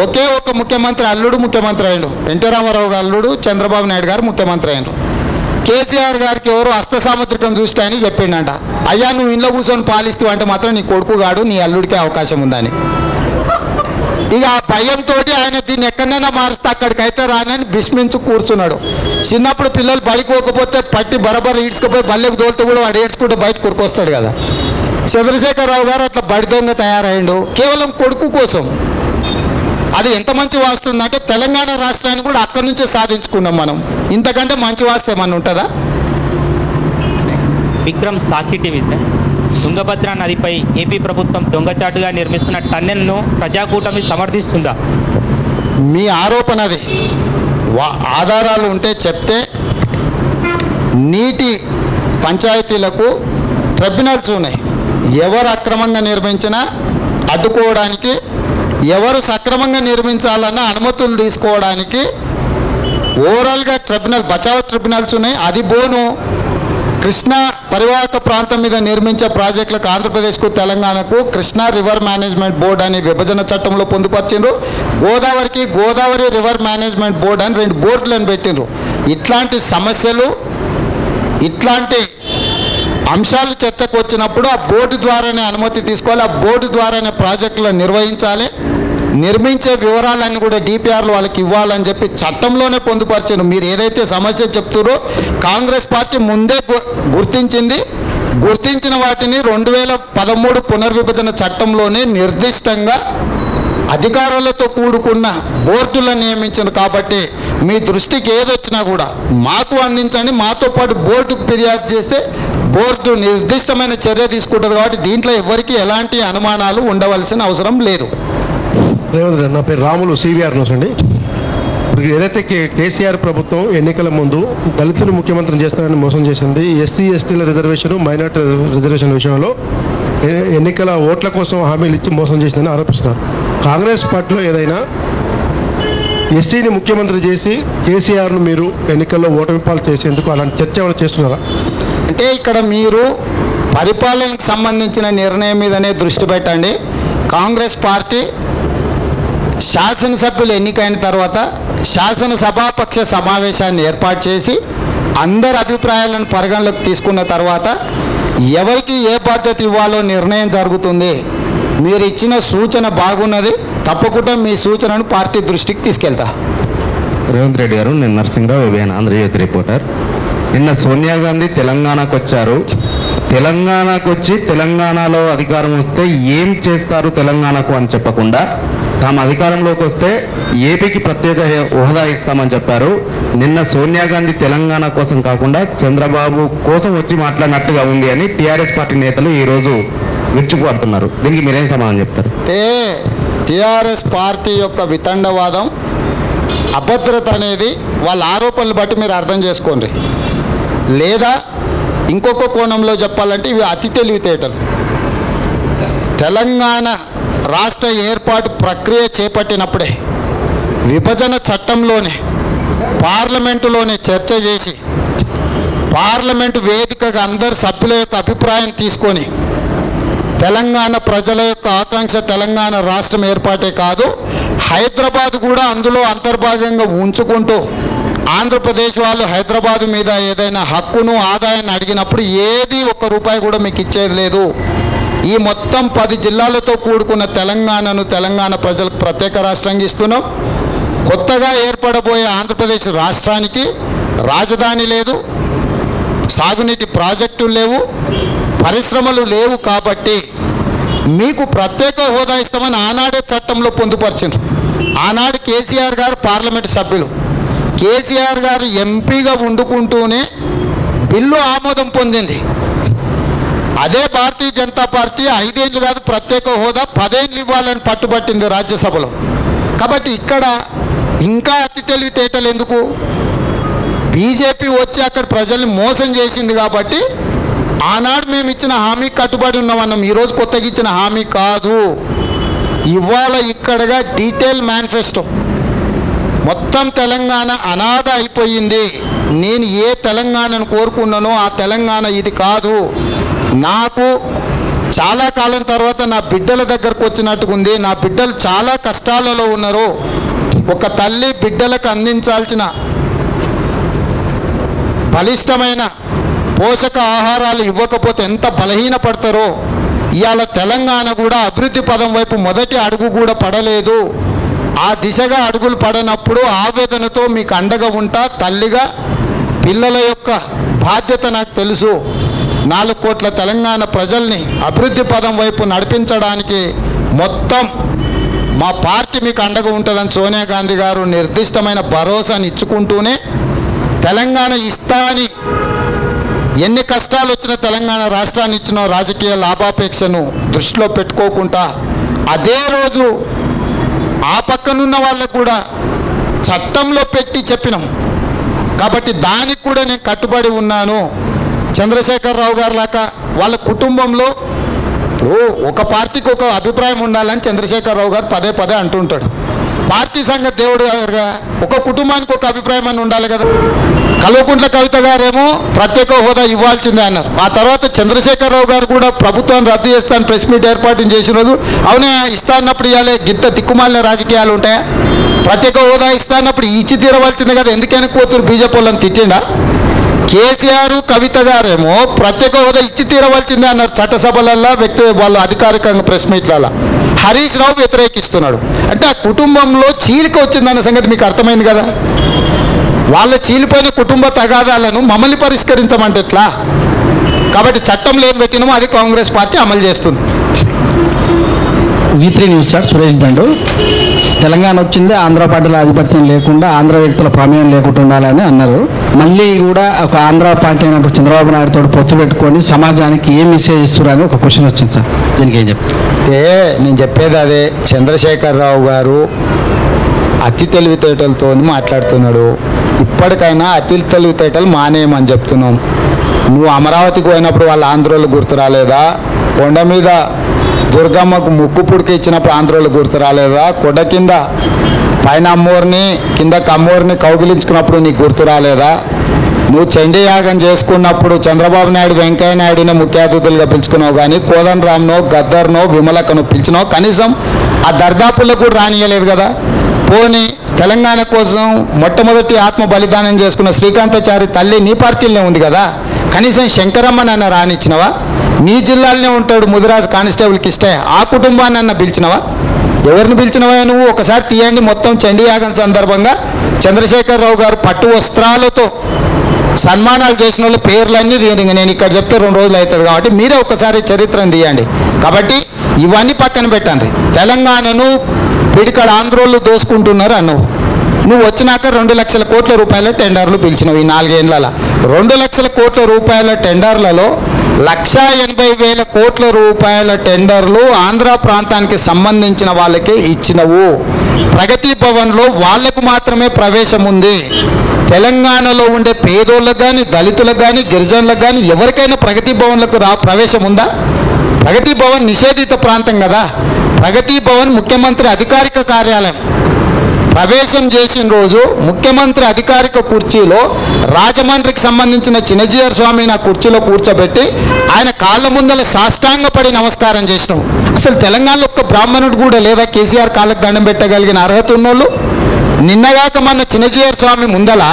ఒకే ఒక ముఖ్యమంత్రి అల్లుడు ముఖ్యమంత్రి అయ్యిండు. ఎన్టీ రామారావు గారు అల్లుడు చంద్రబాబు నాయుడు గారు ముఖ్యమంత్రి అయ్యిండ్రు. KCR గారికి ఎవరు హస్త సాముద్రికం చూస్తాయని చెప్పిండంట. అయ్యా నువ్వు ఇంట్లో కూర్చొని పాలిస్తూ అంటే మాత్రం నీ కొడుకు గాడు నీ అల్లుడికే అవకాశం ఉందని. ఇక ఆ భయంతో ఆయన దీన్ని ఎక్కడైనా మారుస్తే అక్కడికైతే రానని బిస్మించు కూర్చున్నాడు. చిన్నప్పుడు పిల్లలు బడికి పోకపోతే పట్టి బరబర ఈడ్చుకుపోయి బల్లెకు దోలితే కూడా వాడు ఏడ్చుకుంటూ బయట కొడుకొస్తాడు కదా. చంద్రశేఖరరావు గారు అట్లా బడి దొంగ తయారయ్యిండు కేవలం కొడుకు కోసం. అది ఎంత మంచి వాస్తుందంటే తెలంగాణ రాష్ట్రాన్ని కూడా అక్కడి నుంచే సాధించుకున్నాం మనం. ఇంతకంటే మంచి వాస్తే ఏమన్నా ఉంటుందా? విక్రమ్, సాక్షి టీవీ. తుంగభద్ర నదిపై ఏపీ ప్రభుత్వం దొంగచాటుగా నిర్మిస్తున్న టన్నెల్ను ప్రజాకూటమి సమర్థిస్తుందా? మీ ఆరోపణది ఆధారాలు ఉంటే చెప్తే నీటి పంచాయతీలకు ట్రిబ్యునల్స్ ఉన్నాయి. ఎవరు అక్రమంగా నిర్మించినా అడ్డుకోవడానికి, ఎవరు సక్రమంగా నిర్మించాలన్న అనుమతులు తీసుకోవడానికి ఓవరాల్గా ట్రిబ్యునల్, బచావ్ ట్రిబ్యునల్స్ ఉన్నాయి. అది బోను కృష్ణా పరివాహక ప్రాంతం మీద నిర్మించే ప్రాజెక్టులకు ఆంధ్రప్రదేశ్కు తెలంగాణకు కృష్ణా రివర్ మేనేజ్మెంట్ బోర్డు అని విభజన చట్టంలో పొందుపరిచిండ్రు. గోదావరికి గోదావరి రివర్ మేనేజ్మెంట్ బోర్డు అని 2 బోర్డులను పెట్టిండ్రు. ఇట్లాంటి సమస్యలు, ఇట్లాంటి అంశాలు చర్చకు వచ్చినప్పుడు ఆ బోర్డు ద్వారానే అనుమతి తీసుకోవాలి, ఆ బోర్డు ద్వారానే ప్రాజెక్టులను నిర్వహించాలి. నిర్మించే వివరాలన్నీ కూడా DPRలు వాళ్ళకి ఇవ్వాలని చెప్పి చట్టంలోనే పొందుపరిచారు. మీరు ఏదైతే సమస్య చెప్తారో కాంగ్రెస్ పార్టీ ముందే గుర్తించింది. గుర్తించిన వాటిని 2013 పునర్విభజన చట్టంలోనే నిర్దిష్టంగా అధికారులతో కూడుకున్న బోర్డులను నియమించింది. కాబట్టి మీ దృష్టికి ఏదొచ్చినా కూడా మాకు అందించండి. మాతో పాటు బోర్డుకు ఫిర్యాదు చేస్తే బోర్డు నిర్దిష్టమైన చర్య తీసుకుంటుంది. కాబట్టి దీంట్లో ఎవరికి ఎలాంటి అనుమానాలు ఉండవలసిన అవసరం లేదు. రేవంత్ రెడ్డి, నా పేరు రాములు, CVR న్యూస్ అండి. ఇప్పుడు ఏదైతే KCR ప్రభుత్వం ఎన్నికల ముందు దళితులు ముఖ్యమంత్రిని చేస్తారని మోసం చేసింది, SC STల రిజర్వేషన్, మైనార్టీ రిజర్వేషన్ విషయంలో ఎన్నికల ఓట్ల కోసం హామీలు ఇచ్చి మోసం చేసిందని ఆరోపిస్తున్నారు. కాంగ్రెస్ పార్టీలో ఏదైనా SCని ముఖ్యమంత్రి చేసి KCRను మీరు ఎన్నికల్లో ఓటమి పాలు చేసేందుకు అలాంటి చర్చ ఏమైనా చేస్తున్నారా? అంటే ఇక్కడ మీరు పరిపాలనకు సంబంధించిన నిర్ణయం మీదనే దృష్టి పెట్టండి. కాంగ్రెస్ పార్టీ శాసనసభ్యులు ఎన్నికైన తర్వాత శాసనసభాపక్ష సమావేశాన్ని ఏర్పాటు చేసి అందరి అభిప్రాయాలను పరిగణలోకి తీసుకున్న తర్వాత ఎవరికి ఏ పద్ధతి ఇవ్వాలో నిర్ణయం జరుగుతుంది. మీరు ఇచ్చిన సూచన బాగున్నది, తప్పకుండా మీ సూచనను పార్టీ దృష్టికి తీసుకెళ్తా. రేవంత్ రెడ్డి గారు, నేను నరసింహరావు, ఏబిఎన్ ఆంధ్రజ్యోతి రిపోర్టర్. నిన్న సోనియా గాంధీ తెలంగాణకు వచ్చారు. తెలంగాణకు వచ్చి తెలంగాణలో అధికారం వస్తే ఏం చేస్తారు తెలంగాణకు అని చెప్పకుండా తాము అధికారంలోకి వస్తే ఏపీకి ప్రత్యేక హోదా ఇస్తామని చెప్పారు. నిన్న సోనియా గాంధీ తెలంగాణ కోసం కాకుండా చంద్రబాబు కోసం వచ్చి మాట్లాడినట్టుగా ఉంది అని టీఆర్ఎస్ పార్టీ నేతలు ఈరోజు విరుచుకుపడుతున్నారు. దీనికి మీరేం సమాధానం చెప్తారు? టీఆర్ఎస్ పార్టీ యొక్క వితండవాదం, అభద్రత అనేది వాళ్ళ ఆరోపణలు బట్టి మీరు అర్థం చేసుకోండి. లేదా ఇంకొక కోణంలో చెప్పాలంటే ఇవి అతి తెలివితేటలు. తెలంగాణ రాష్ట్ర ఏర్పాటు ప్రక్రియ చేపట్టినప్పుడే విభజన చట్టంలోనే పార్లమెంటులోనే చర్చ చేసి పార్లమెంటు వేదికగా అందరు సభ్యుల యొక్క అభిప్రాయం తీసుకొని తెలంగాణ ప్రజల యొక్క ఆకాంక్ష తెలంగాణ రాష్ట్రం ఏర్పాటే కాదు, హైదరాబాద్ కూడా అందులో అంతర్భాగంగా ఉంచుకుంటూ ఆంధ్రప్రదేశ్ వాళ్ళు హైదరాబాద్ మీద ఏదైనా హక్కును ఆదాయాన్ని అడిగినప్పుడు ఏది ఒక్క రూపాయి కూడా మీకు ఇచ్చేది లేదు. ఈ మొత్తం 10 జిల్లాలతో కూడుకున్న తెలంగాణను తెలంగాణ ప్రజలకు ప్రత్యేక రాష్ట్రంగా ఇస్తున్నాం. కొత్తగా ఏర్పడబోయే ఆంధ్రప్రదేశ్ రాష్ట్రానికి రాజధాని లేదు, సాగునీటి ప్రాజెక్టులు లేవు, పరిశ్రమలు లేవు. కాబట్టి మీకు ప్రత్యేక హోదా ఇస్తామని ఆనాడే చట్టంలో పొందుపరిచారు. ఆనాడు కేసీఆర్ గారు పార్లమెంటు సభ్యులు, కేసీఆర్ గారు ఎంపీగా వండుకుంటూనే బిల్లు ఆమోదం పొందింది. అదే భారతీయ జనతా పార్టీ 5 ఏళ్ళు కాదు ప్రత్యేక హోదా 10 ఏళ్ళు ఇవ్వాలని పట్టుబట్టింది రాజ్యసభలో. కాబట్టి ఇక్కడ ఇంకా అతి తెలివితేటలు ఎందుకు? బీజేపీ వచ్చి అక్కడ ప్రజల్ని మోసం చేసింది కాబట్టి ఆనాడు మేము ఇచ్చిన హామీ కట్టుబడి ఉన్నామన్నాం. ఈరోజు కొత్తగా ఇచ్చిన హామీ కాదు. ఇవాళ ఇక్కడగా డీటెయిల్ మేనిఫెస్టో మొత్తం తెలంగాణ అనాథ అయిపోయింది. నేను ఏ తెలంగాణను కోరుకున్నానో ఆ తెలంగాణ ఇది కాదు. నాకు చాలా కాలం తర్వాత నా బిడ్డల దగ్గరకు వచ్చినట్టుగా ఉంది. నా బిడ్డలు చాలా కష్టాలలో ఉన్నారు. ఒక తల్లి బిడ్డలకు అందించాల్సిన బలిష్టమైన పోషక ఆహారాలు ఇవ్వకపోతే ఎంత బలహీనపడతారో, ఇవాళ తెలంగాణ కూడా అభివృద్ధి పదం వైపు మొదటి అడుగు కూడా పడలేదు. ఆ దిశగా అడుగులు పడనప్పుడు ఆవేదనతో మీకు అండగా ఉంటా. తల్లిగా పిల్లల యొక్క బాధ్యత నాకు తెలుసు. 4 కోట్ల తెలంగాణ ప్రజల్ని అభివృద్ధి పదం వైపు నడిపించడానికి మొత్తం మా పార్టీ మీకు అండగా ఉంటుందని సోనియా గాంధీ గారు నిర్దిష్టమైన భరోసాని ఇచ్చుకుంటూనే తెలంగాణ ఇస్తా అని ఎన్ని కష్టాలు వచ్చినా తెలంగాణ రాష్ట్రాన్ని ఇచ్చిన రాజకీయ లాభాపేక్షను దృష్టిలో పెట్టుకోకుండా అదే రోజు ఆ పక్కనున్న వాళ్ళకు కూడా చట్టంలో పెట్టి చెప్పినాం. కాబట్టి దానికి కూడా నేను కట్టుబడి ఉన్నాను. చంద్రశేఖరరావు గారు లాగా వాళ్ళ కుటుంబంలో ఇప్పుడు ఒక పార్టీకి ఒక అభిప్రాయం ఉండాలని చంద్రశేఖరరావు గారు పదే అంటుంటాడు. పార్టీ సంగతి దేవుడు గారుగా ఒక కుటుంబానికి ఒక అభిప్రాయం అని ఉండాలి కదా. కల్వకుంట్ల కవిత గారేమో ప్రత్యేక హోదా ఇవ్వాల్సిందే అన్నారు. ఆ తర్వాత చంద్రశేఖరరావు గారు కూడా ప్రభుత్వాన్ని రద్దు చేస్తాను ప్రెస్ మీట్ ఏర్పాటు చేసిన రోజు అవునే ఇస్తా అన్నప్పుడు ఇవ్వాలి గిత్త తిక్కుమాలిన రాజకీయాలు ఉంటాయా? ప్రత్యేక హోదా ఇస్తా అన్నప్పుడు ఇచ్చి తీరవలసిందే కదా. ఎందుకైనా కూతురు బీజేపీ వాళ్ళని తిట్టిండా? కేసీఆర్ కవిత గారేమో ప్రత్యేక హోదా ఇచ్చి తీరవలసిందే అన్నారు చట్టసభలల్లో, వ్యక్తి వాళ్ళు అధికారికంగా ప్రెస్ మీట్లలో. హరీష్ రావు వ్యతిరేకిస్తున్నాడు. అంటే ఆ కుటుంబంలో చీలిక వచ్చిందన్న సంగతి మీకు అర్థమైంది కదా. వాళ్ళ చీలిపోయిన కుటుంబ తగాదాలను మమ్మల్ని పరిష్కరించమంటే ఎట్లా? కాబట్టి చట్టంలో ఏం పెట్టినామో అది కాంగ్రెస్ పార్టీ అమలు చేస్తుంది. V3 న్యూస్ చాట్ సురేష్ దండు. తెలంగాణ వచ్చింది ఆంధ్ర పార్టీల ఆధిపత్యం లేకుండా ఆంధ్ర వ్యక్తుల ప్రమేయం లేకుండా ఉండాలని అన్నారు. మళ్ళీ కూడా ఒక ఆంధ్ర పార్టీ అయినప్పుడు చంద్రబాబు నాయుడుతో పొత్తు పెట్టుకొని సమాజానికి ఏం మెసేజ్ ఇస్తున్నారని ఒక క్వశ్చన్ వచ్చింది సార్. దీనికి ఏం చెప్తారు? నేను చెప్పేది అదే. చంద్రశేఖరరావు గారు అతి తెలివితేటలతో మాట్లాడుతున్నాడు. ఇప్పటికైనా అతి తెలివితేటలు మానేయమని చెప్తున్నాం. నువ్వు అమరావతికి పోయినప్పుడు వాళ్ళ ఆంధ్రోళ్ళు గుర్తు రాలేదా? కొండ మీద దుర్గమ్మకు ముక్కు పుడికి ఇచ్చినప్పుడు ఆంధ్రోళ్ళు గుర్తు రాలేదా? కొండ కింద పైన అమ్మోరిని కింద కమ్మోరిని కౌగిలించుకున్నప్పుడు నీకు గుర్తు రాలేదా? నువ్వు చండీ యాగం చేసుకున్నప్పుడు చంద్రబాబు నాయుడు వెంకయ్య నాయుడునే ముఖ్య అతిథులుగా పిలుచుకున్నావు, కానీ కోదండ రామ్నో గద్దర్నో విమలకనో పిలిచినావు. కనీసం ఆ దర్దాపుల్లో కూడా రానియలేదు కదా. పోనీ తెలంగాణ కోసం మొట్టమొదటి ఆత్మ బలిదానం చేసుకున్న శ్రీకాంతాచారి తల్లి నీ పార్టీలోనే ఉంది కదా. కనీసం శంకరమ్మ నన్ను రానిచ్చినవా? నీ జిల్లాలోనే ఉంటాడు ముదిరాజు కానిస్టేబుల్కి ఇష్టే ఆ కుటుంబాన్ని అన్న పిలిచినవా? ఎవరిని పిలిచినవా నువ్వు? ఒకసారి తీయండి. మొత్తం చండీ యాగం సందర్భంగా చంద్రశేఖరరావు గారు పట్టు వస్త్రాలతో సన్మానాలు చేసిన వాళ్ళ పేర్లన్నీ నేను ఇక్కడ చెప్తే 2 రోజులు అవుతుంది. కాబట్టి మీరే ఒకసారి చరిత్రను తీయండి. కాబట్టి ఇవన్నీ పక్కన పెట్టండి. తెలంగాణను పిడికడ ఆంధ్రోళ్ళు దోసుకుంటున్నారు అన్నావు. నువ్వు వచ్చినాక 2 లక్షల కోట్ల రూపాయల టెండర్లు పిలిచినావు. ఈ 4 ఏళ్ళ 2 లక్షల కోట్ల రూపాయల టెండర్లలో 1,80,000 కోట్ల రూపాయల టెండర్లు ఆంధ్ర ప్రాంతానికి సంబంధించిన వాళ్ళకే ఇచ్చినవు. ప్రగతి భవన్లో వాళ్లకు మాత్రమే ప్రవేశం ఉంది. తెలంగాణలో ఉండే పేదోళ్ళకు కానీ, దళితులకు కానీ, గిరిజనులకు కానీ ఎవరికైనా ప్రగతి భవన్లకు ప్రవేశం ఉందా? ప్రగతి భవన్ నిషేధిత ప్రాంతం కదా. ప్రగతి భవన్ ముఖ్యమంత్రి అధికారిక కార్యాలయం. ప్రవేశం చేసిన రోజు ముఖ్యమంత్రి అధికారిక కుర్చీలో రాజమండ్రికి సంబంధించిన చిన్నజీయర్ స్వామి నా కుర్చీలో కూర్చోబెట్టి ఆయన కాళ్ళ ముందల సాష్టాంగపడి నమస్కారం చేసినాం. అసలు తెలంగాణలో ఒక్క బ్రాహ్మణుడు కూడా లేదా కేసీఆర్ కాళ్ళకు దండం పెట్టగలిగిన అర్హత ఉన్నోళ్ళు? నిన్నగాక మన చిన్నజీయర్ స్వామి ముందల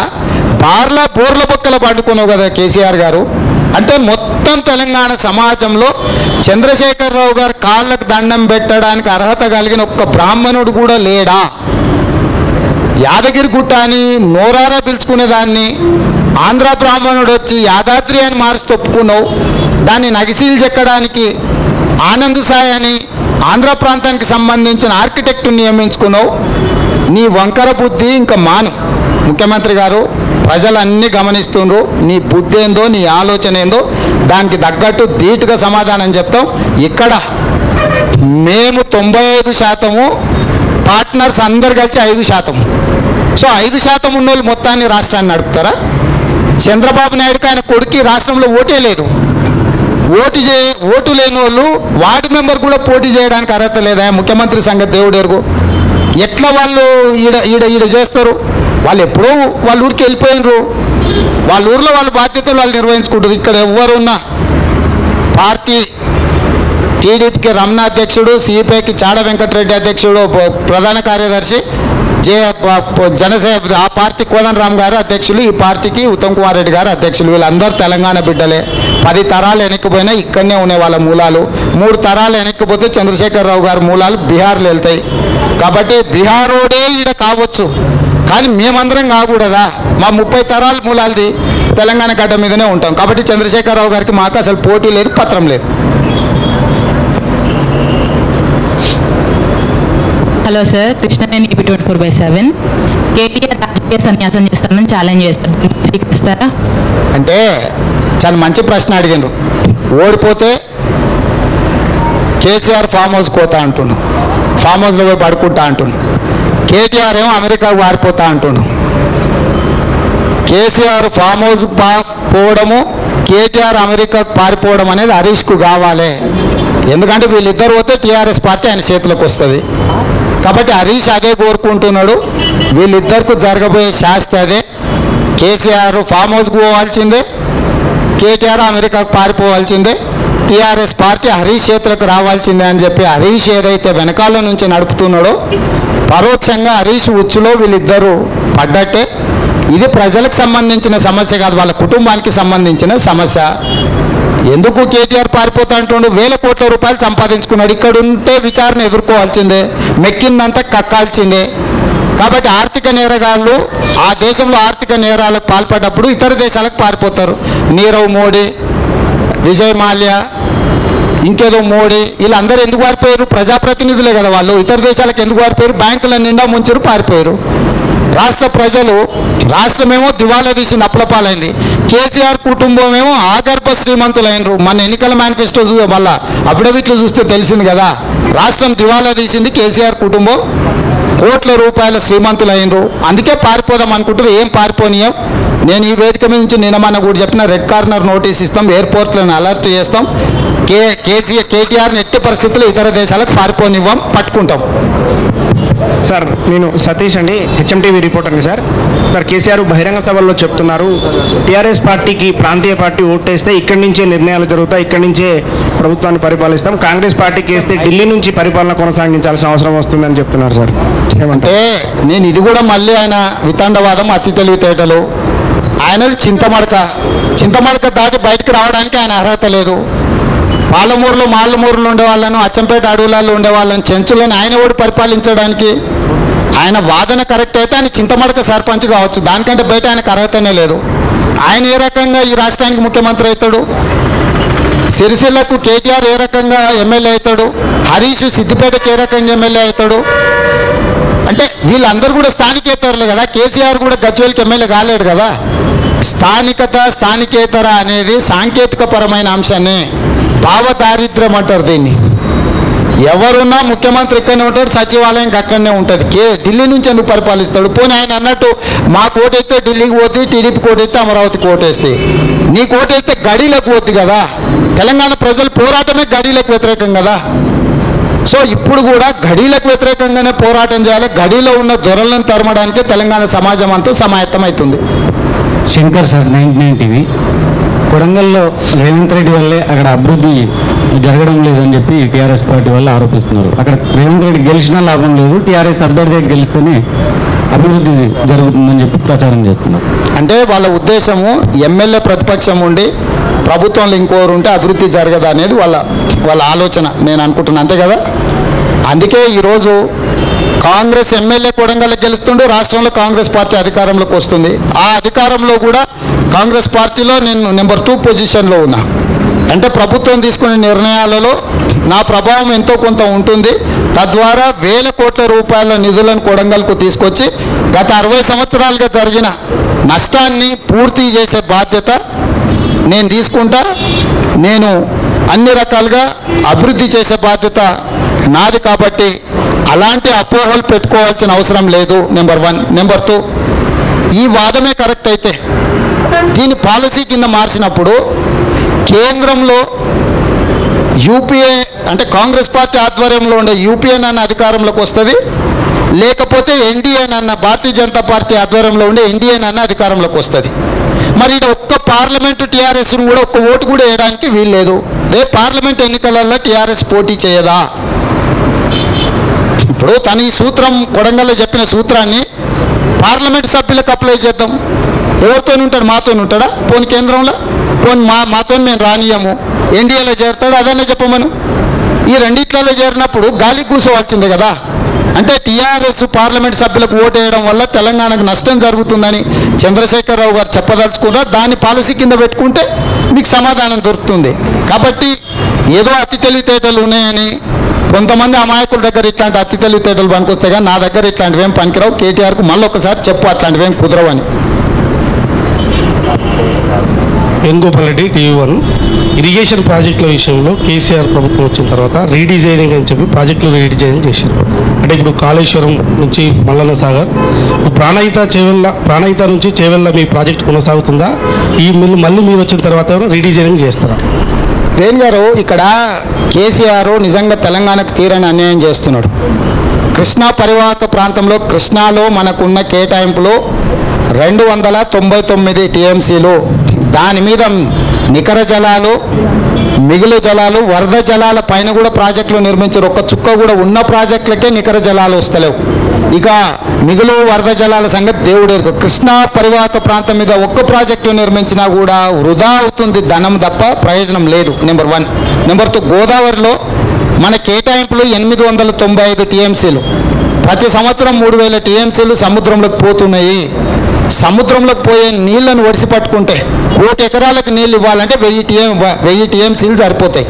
బోర్ల బొక్కల పడుకున్నావు కదా కేసీఆర్ గారు. అంటే మొత్తం తెలంగాణ సమాజంలో చంద్రశేఖరరావు గారు కాళ్ళకు దండం పెట్టడానికి అర్హత కలిగిన ఒక్క బ్రాహ్మణుడు కూడా లేడా? యాదగిరి గుట్ట అని నోరారా పిలుచుకునేదాన్ని ఆంధ్ర బ్రాహ్మణుడు వచ్చి యాదాద్రి అని మార్చి ఒప్పుకున్నావు. దాన్ని నగిసీలు చెక్కడానికి ఆనంద్ సాయ్ అని ఆంధ్ర ప్రాంతానికి సంబంధించిన ఆర్కిటెక్ట్ని నియమించుకున్నావు. నీ వంకర బుద్ధి ఇంకా మానం. ముఖ్యమంత్రి గారు, ప్రజలన్నీ గమనిస్తుండ్రు. నీ బుద్ధి ఏందో, నీ ఆలోచన ఏందో దానికి తగ్గట్టు ధీటుగా సమాధానం చెప్తాం. ఇక్కడ మేము 95%, పార్ట్నర్స్ అందరు కలిసి 5%. సో 5% ఉన్నోళ్ళు మొత్తాన్ని రాష్ట్రాన్ని నడుపుతారా? చంద్రబాబు నాయుడుకి ఆయన కొడుకు రాష్ట్రంలో ఓటే లేదు. ఓటు లేని వాళ్ళు వార్డు మెంబర్ కూడా పోటీ చేయడానికి అర్హత లేదా? ముఖ్యమంత్రి సంగతి దేవుడు ఎరుగు. ఎట్లా వాళ్ళు ఈడ చేస్తారు? వాళ్ళు ఎప్పుడో వాళ్ళ ఊరికి వెళ్ళిపోయినరు. వాళ్ళ ఊర్లో వాళ్ళ బాధ్యతలు వాళ్ళు నిర్వహించుకుంటారు. ఇక్కడ ఎవరున్నా పార్టీ టీడీపీకి రమణ అధ్యక్షుడు, సిపిఐకి చాడ వెంకటరెడ్డి అధ్యక్షుడు, ప్రధాన కార్యదర్శి, జనసేన ఆ పార్టీ కోదండరామ్ గారు అధ్యక్షులు, ఈ పార్టీకి ఉత్తమ్ కుమార్ రెడ్డి గారు అధ్యక్షులు. వీళ్ళందరూ తెలంగాణ బిడ్డలే. 10 తరాలు వెనక్కిపోయినా ఇక్కడనే ఉండే వాళ్ళ మూలాలు. 3 తరాలు వెనక్కిపోతే చంద్రశేఖరరావు గారి మూలాలు బీహార్లో వెళ్తాయి. కాబట్టి బీహారోడే ఈడ కావచ్చు, కానీ మేమందరం కాకూడదా? మా 30 తరాల మూలాలది తెలంగాణ గడ్డ మీదనే ఉంటాం. కాబట్టి చంద్రశేఖరరావు గారికి మాకు అసలు పోటీ లేదు, పత్రం లేదు. Hello sir, Krishnaneni EP 24/7. KTR రాజకీయ సన్యాసం చేస్తానని ఛాలెంజ్ చేస్తారు, స్వీకరిస్తారా? అంటే చాలా మంచి ప్రశ్న అడిగిండ్రు. ఓడిపోతే కేసీఆర్ ఫామ్ హౌస్ పోతా అంటున్నాడు, ఫామ్ హౌస్లో పోయి పడుకుంటా అంటున్నాడు. కేటీఆర్ ఏమో అమెరికాకు పారిపోతా అంటున్నాడు. కేసీఆర్ ఫామ్ హౌస్ పోవడము, కేటీఆర్ అమెరికాకు పారిపోవడం అనేది హరీష్కు కావాలి. ఎందుకంటే వీళ్ళిద్దరు పోతే టీఆర్ఎస్ పార్టీ ఆయన చేతిలోకి వస్తుంది. కాబట్టి హరీష్ అదే కోరుకుంటున్నాడు. వీళ్ళిద్దరికి జరగబోయే శాస్తి అదే. కేసీఆర్ ఫామ్ హౌస్కు పోవాల్సిందే, కేటీఆర్ అమెరికాకు పారిపోవాల్సిందే. టీఆర్ఎస్ పార్టీ హరీష్ చేతులకు రావాల్సిందే అని చెప్పి హరీష్ ఏదైతే వెనకాల నుంచి నడుపుతున్నాడో పరోక్షంగా హరీష్ ఉచ్చులో వీళ్ళిద్దరూ పడ్డట్టే. ఇది ప్రజలకు సంబంధించిన సమస్య కాదు, వాళ్ళ కుటుంబానికి సంబంధించిన సమస్య. ఎందుకు కేటీఆర్ పారిపోతా అంటుండు? 1,000 కోట్ల రూపాయలు సంపాదించుకున్నాడు. ఇక్కడ ఉంటే విచారణ ఎదుర్కోవాల్సిందే, మెక్కిందంతా కక్కాల్సిందే. కాబట్టి ఆర్థిక నేరగాళ్ళు ఆ దేశంలో ఆర్థిక నేరాలకు పాల్పడ్డప్పుడు ఇతర దేశాలకు పారిపోతారు. నీరవ్ మోడీ, విజయ్ మాల్యా, ఇంకేదో మోడీ, వీళ్ళందరూ ఎందుకు పారిపోయారు? ప్రజాప్రతినిధులే కదా వాళ్ళు. ఇతర దేశాలకు ఎందుకు పారిపోయారు? బ్యాంకుల నిండా ముంచారు, పారిపోయారు. రాష్ట్ర ప్రజలు, రాష్ట్రమేమో దివాలా తీసింది, అప్లపాలైంది. కేసీఆర్ కుటుంబం ఏమో ఆగర్భ శ్రీమంతులైనరు. మన ఎన్నికల మేనిఫెస్టో వల్ల అఫిడవిట్లు చూస్తే తెలిసింది కదా. రాష్ట్రం దివాలా తీసింది, కేసీఆర్ కుటుంబం కోట్ల రూపాయల శ్రీమంతులైనరు. అందుకే పారిపోదాం అనుకుంటారు. ఏం పారిపోనీయం? నేను ఈ వేదిక మీద నుంచి నిన్నమన్న కూడా చెప్పిన, రెడ్ కార్నర్ నోటీస్ ఇస్తాం, ఎయిర్పోర్ట్లను అలర్ట్ చేస్తాం. కేటీఆర్ని ఎట్టి పరిస్థితుల్లో ఇతర దేశాలకు పారిపోనివ్వం, పట్టుకుంటాం. సార్, నేను సతీష్ అండి, HMTV రిపోర్టర్ని. సార్ కేసీఆర్ బహిరంగ సభల్లో చెప్తున్నారు, టీఆర్ఎస్ పార్టీకి ప్రాంతీయ పార్టీ ఓటేస్తే ఇక్కడి నుంచే నిర్ణయాలు జరుగుతాయి, ఇక్కడి నుంచే ప్రభుత్వాన్ని పరిపాలిస్తాం, కాంగ్రెస్ పార్టీకి వేస్తే ఢిల్లీ నుంచి పరిపాలన కొనసాగించాల్సిన అవసరం వస్తుందని చెప్తున్నారు. సార్ ఏమంటే, నేను ఇది కూడా మళ్ళీ ఆయన వితండవాదం, అతి తెలివితేటలు. ఆయనది చింతమడక దాటి బయటకు రావడానికి ఆయన అర్హత లేదు. పాలమూరులో మాలమూరులో ఉండే వాళ్ళను, అచ్చంపేట అడవులలో ఉండే వాళ్ళని, చెంచులను ఆయన ఓడి పరిపాలించడానికి ఆయన వాదన కరెక్ట్ అయితే ఆయన చింతమడక సర్పంచ్ కావచ్చు, దానికంటే బయట ఆయనకు అర్హతనే లేదు. ఆయన ఏ రకంగా ఈ రాష్ట్రానికి ముఖ్యమంత్రి అవుతాడు? సిరిసిల్లకు కేటీఆర్ ఏ రకంగా ఎమ్మెల్యే అవుతాడు? హరీష్ సిద్దిపేటకి ఏ రకంగా ఎమ్మెల్యే అవుతాడు? అంటే వీళ్ళందరూ కూడా స్థానికేతరులే కదా. కేసీఆర్ కూడా గజ్వేల్కి ఎమ్మెల్యే కాలేడు కదా. స్థానికత స్థానికేతర అనేది సాంకేతికపరమైన అంశాన్ని, భావదారిద్ర్యం అంటారు దీన్ని. ఎవరున్నా ముఖ్యమంత్రి ఇక్కడనే ఉంటాడు, సచివాలయం అక్కడనే ఉంటుంది. ఢిల్లీ నుంచి ఎందుకు పరిపాలిస్తాడు? పోనీ ఆయన అన్నట్టు మా కోటేస్తే ఢిల్లీకి పోతే, టీడీపీ కోటేస్తే అమరావతి కోటేస్తే, నీ కోటేస్తే గడీలకు పోద్ది కదా. తెలంగాణ ప్రజల పోరాటమే గడీలకు వ్యతిరేకం కదా. సో ఇప్పుడు కూడా గడీలకు వ్యతిరేకంగానే పోరాటం చేయాలి. గడీలో ఉన్న దొరలను తరమడానికి తెలంగాణ సమాజం అంతా సమాయత్తమవుతుంది. Shankar sir, 99 TV. కొడంగల్లో రేవంత్ రెడ్డి వల్లే అక్కడ అభివృద్ధి జరగడం లేదని చెప్పి టీఆర్ఎస్ పార్టీ వాళ్ళు ఆరోపిస్తున్నారు. అక్కడ రేవంత్ రెడ్డి గెలిచినా లాభం లేదు, టీఆర్ఎస్ అభ్యర్థి గెలిస్తేనే అభివృద్ధి జరుగుతుందని చెప్పి ప్రచారం చేస్తున్నారు. అంటే వాళ్ళ ఉద్దేశము ఎమ్మెల్యే ప్రతిపక్షం ఉండి ప్రభుత్వంలో ఇంకోరు ఉంటే అభివృద్ధి జరగదు అనేది వాళ్ళ ఆలోచన, నేను అనుకుంటున్నాను. అంతే కదా. అందుకే ఈరోజు కాంగ్రెస్ ఎమ్మెల్యే కొడంగల్ గెలుస్తుండే, రాష్ట్రంలో కాంగ్రెస్ పార్టీ అధికారంలోకి వస్తుంది. ఆ అధికారంలో కూడా కాంగ్రెస్ పార్టీలో నేను నెంబర్ 2 పొజిషన్లో ఉన్నా. అంటే ప్రభుత్వం తీసుకునే నిర్ణయాలలో నా ప్రభావం ఎంతో కొంత ఉంటుంది. తద్వారా వేల కోట్ల రూపాయల నిధులను కొడంగల్కు తీసుకొచ్చి గత 60 సంవత్సరాలుగా జరిగిన నష్టాన్ని పూర్తి చేసే బాధ్యత నేను తీసుకుంటా. నేను అన్ని రకాలుగా అభివృద్ధి చేసే బాధ్యత నాది. కాబట్టి అలాంటి అపోహలు పెట్టుకోవాల్సిన అవసరం లేదు. నెంబర్ 1. నెంబర్ 2, ఈ వాదమే కరెక్ట్ అయితే దీన్ని పాలసీ కింద మార్చినప్పుడు కేంద్రంలో యూపీఏ అంటే కాంగ్రెస్ పార్టీ ఆధ్వర్యంలో ఉండే యూపీఏ అన్న అధికారంలోకి వస్తుంది, లేకపోతే ఎన్డీఏ అన్న భారతీయ జనతా పార్టీ ఆధ్వర్యంలో ఉండే ఎన్డీఏ అన్న అధికారంలోకి వస్తుంది. మరి ఒక్క పార్లమెంటు టీఆర్ఎస్ను కూడా ఒక్క ఓటు కూడా వేయడానికి వీల్లేదు. రేపు పార్లమెంట్ ఎన్నికలలో టీఆర్ఎస్ పోటీ చేయదా? ఇప్పుడు తను ఈ సూత్రం కొడంగల్లో చెప్పిన సూత్రాన్ని పార్లమెంట్ సభ్యులకు అప్లై చేద్దాం. ఎవరితో ఉంటాడు? మాతో ఉంటాడా? పోనీ కేంద్రంలో పోనీ మాతో మేము రానియము, ఎన్డీఏలో చేరుతాడు, అదన్నా చెప్పమను. ఈ రెండిట్లలో చేరినప్పుడు గాలికి కూర్చోవాల్సిందే కదా. అంటే టీఆర్ఎస్ పార్లమెంట్ సభ్యులకు ఓటు వేయడం వల్ల తెలంగాణకు నష్టం జరుగుతుందని చంద్రశేఖరరావు గారు చెప్పదలుచుకున్నా. దాన్ని పాలసీ కింద పెట్టుకుంటే మీకు సమాధానం దొరుకుతుంది. కాబట్టి ఏదో అతి తెలివితేటలు ఉన్నాయని కొంతమంది అమాయకుల దగ్గర ఇట్లాంటి అతి తెలివితేటలు పనికొస్తాయి, కానీ నా దగ్గర ఇట్లాంటివి ఏం పనికిరావు. కేటీఆర్కు మళ్ళీ ఒకసారి చెప్పు అట్లాంటివి ఏం కుదరవని. వేణుగోపాల్ రెడ్డి, TV1. ఇరిగేషన్ ప్రాజెక్టుల విషయంలో కేసీఆర్ ప్రభుత్వం వచ్చిన తర్వాత రీడిజైనింగ్ అని చెప్పి ప్రాజెక్టులు రీడిజైనింగ్ చేశారు. అంటే ఇప్పుడు కాళేశ్వరం నుంచి మల్లన్న సాగర్, ప్రాణహిత నుంచి చేవెళ్ళ మీ ప్రాజెక్టు కొనసాగుతుందా? ఈ మళ్ళీ మీరు వచ్చిన తర్వాత రీడిజైనింగ్ చేస్తారా? వేణు గారు, ఇక్కడ కేసీఆర్ నిజంగా తెలంగాణకు తీరని అన్యాయం చేస్తున్నాడు. కృష్ణా పరివాహక ప్రాంతంలో కృష్ణాలో మనకున్న కేటాయింపులు 299 TMCలు. దాని మీద నికర జలాలు, మిగులు జలాలు, వరద జలాల పైన కూడా ప్రాజెక్టులు నిర్మించారు. ఒక్క చుక్క కూడా ఉన్న ప్రాజెక్టులకే నికర జలాలు వస్తలేవు. ఇక మిగులు వరద జలాల సంగతి దేవుడు ఎరుగు. కృష్ణా పరివాహక ప్రాంతం మీద ఒక్క ప్రాజెక్టు నిర్మించినా కూడా వృధా అవుతుంది, ధనం తప్ప ప్రయోజనం లేదు. నెంబర్ 1. నెంబర్ 2, గోదావరిలో మన కేటాయింపులు 895 TMCలు. ప్రతి సంవత్సరం 3000 TMCలు సముద్రంలోకి పోతున్నాయి. సముద్రంలోకి పోయే నీళ్లను ఒడిసి పట్టుకుంటే 1,000 ఎకరాలకు నీళ్ళు ఇవ్వాలంటే 1000 TMCలు సరిపోతాయి.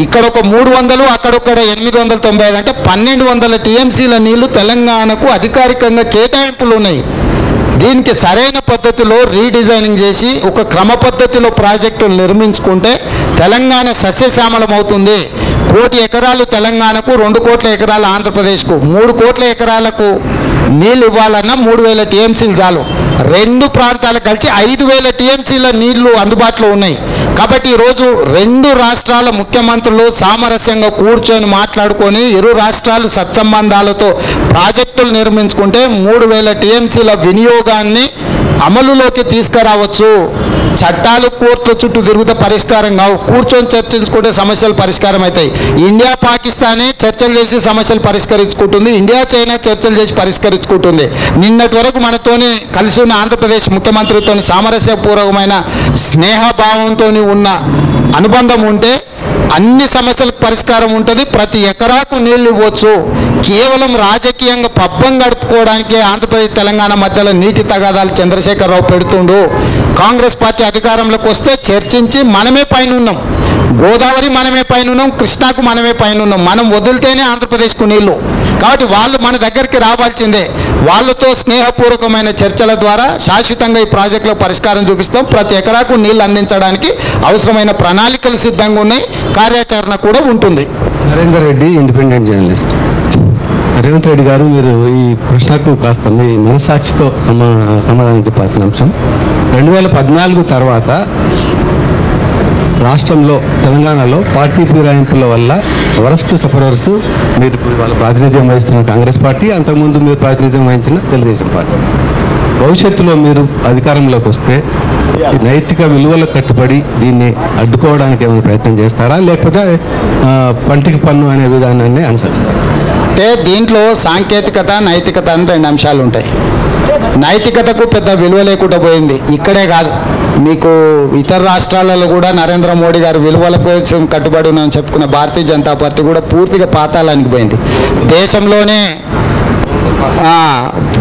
ఇక్కడ ఒక 300, అక్కడొక్కడ 895 అంటే 1200 TMCల నీళ్లు తెలంగాణకు అధికారికంగా కేటాయింపులు ఉన్నాయి. దీనికి సరైన పద్ధతిలో రీడిజైనింగ్ చేసి ఒక క్రమ పద్ధతిలో ప్రాజెక్టులు నిర్మించుకుంటే తెలంగాణ సస్యశ్యామలం అవుతుంది. 1 కోటి ఎకరాలు తెలంగాణకు, 2 కోట్ల ఎకరాలు ఆంధ్రప్రదేశ్కు, 3 కోట్ల ఎకరాలకు నీళ్ళు ఇవ్వాలన్నా 3000 TMCలు చాలు. 2 ప్రాంతాలకు కలిసి 5000 TMCల నీళ్లు అందుబాటులో ఉన్నాయి. కాబట్టి ఈరోజు 2 రాష్ట్రాల ముఖ్యమంత్రులు సామరస్యంగా కూర్చొని మాట్లాడుకొని ఇరు రాష్ట్రాలు సత్సంబంధాలతో ప్రాజెక్టులు నిర్మించుకుంటే 3000 TMCల వినియోగాన్ని అమలులోకి తీసుకురావచ్చు. చట్టాలు కోర్టుల చుట్టూ తిరిగితే పరిష్కారం కావు. కూర్చొని చర్చించుకుంటే సమస్యలు పరిష్కారం అవుతాయి. ఇండియా పాకిస్తానే చర్చలు చేసి సమస్యలు పరిష్కరించుకుంటుంది, ఇండియా చైనా చర్చలు చేసి పరిష్కరించుకుంటుంది. నిన్నటి వరకు మనతోని కలిసి ఉన్న ఆంధ్రప్రదేశ్ ముఖ్యమంత్రితో సామరస్యపూర్వకమైన స్నేహభావంతో ఉన్న అనుబంధం ఉంటే అన్ని సమస్యలకు పరిష్కారం ఉంటుంది. ప్రతి ఎకరాకు నీళ్ళు ఇవ్వచ్చు. కేవలం రాజకీయంగా పబ్బం గడుపుకోవడానికి ఆంధ్రప్రదేశ్ తెలంగాణ మధ్యలో నీటి తగాదాలు చంద్రశేఖరరావు పెడుతుండు. కాంగ్రెస్ పార్టీ అధికారంలోకి వస్తే చర్చించి మనమే పైన ఉన్నాం, గోదావరి మనమే పైన ఉన్నాం, కృష్ణాకు మనమే పైన ఉన్నాం. మనం వదిలితేనే ఆంధ్రప్రదేశ్కు నీళ్లు. కాబట్టి వాళ్ళు మన దగ్గరికి రావాల్సిందే. వాళ్ళతో స్నేహపూర్వకమైన చర్చల ద్వారా శాశ్వతంగా ఈ ప్రాజెక్టులో పరిష్కారం చూపిస్తాం. ప్రతి ఎకరాకు నీళ్లు అందించడానికి అవసరమైన ప్రణాళికలు సిద్ధంగా ఉన్నాయి, కార్యాచరణ కూడా ఉంటుంది. Narender Reddy, independent journalist. రేవంత్ రెడ్డి గారు, మీరు ఈ ప్రశ్నకు కాస్త మీ మనసాక్షితో సమాధానం చెప్పాల్సిన అంశం. 2014 తర్వాత రాష్ట్రంలో తెలంగాణలో పార్టీ ఫిరాయింపుల వల్ల వరస్ట్ సఫరర్స్ మీరు వాళ్ళ ప్రాతినిధ్యం వహిస్తున్న కాంగ్రెస్ పార్టీ, అంతకుముందు మీరు ప్రాతినిధ్యం వహించిన తెలుగుదేశం పార్టీ. భవిష్యత్తులో మీరు అధికారంలోకి వస్తే నైతిక విలువలకు కట్టుబడి దీన్ని అడ్డుకోవడానికి ఏమైనా ప్రయత్నం చేస్తారా, లేకపోతే పంటికి పన్ను అనే విధానాన్ని అనుసరిస్తారా? అంటే దీంట్లో సాంకేతికత, నైతికత అని 2 అంశాలు ఉంటాయి. నైతికతకు పెద్ద విలువ లేకుండా పోయింది. ఇక్కడే కాదు, మీకు ఇతర రాష్ట్రాలలో కూడా నరేంద్ర మోడీ గారు విలువల కోసం కట్టుబడి ఉన్నామని చెప్పుకున్న భారతీయ జనతా పార్టీ కూడా పూర్తిగా పాతాళానికి పోయింది.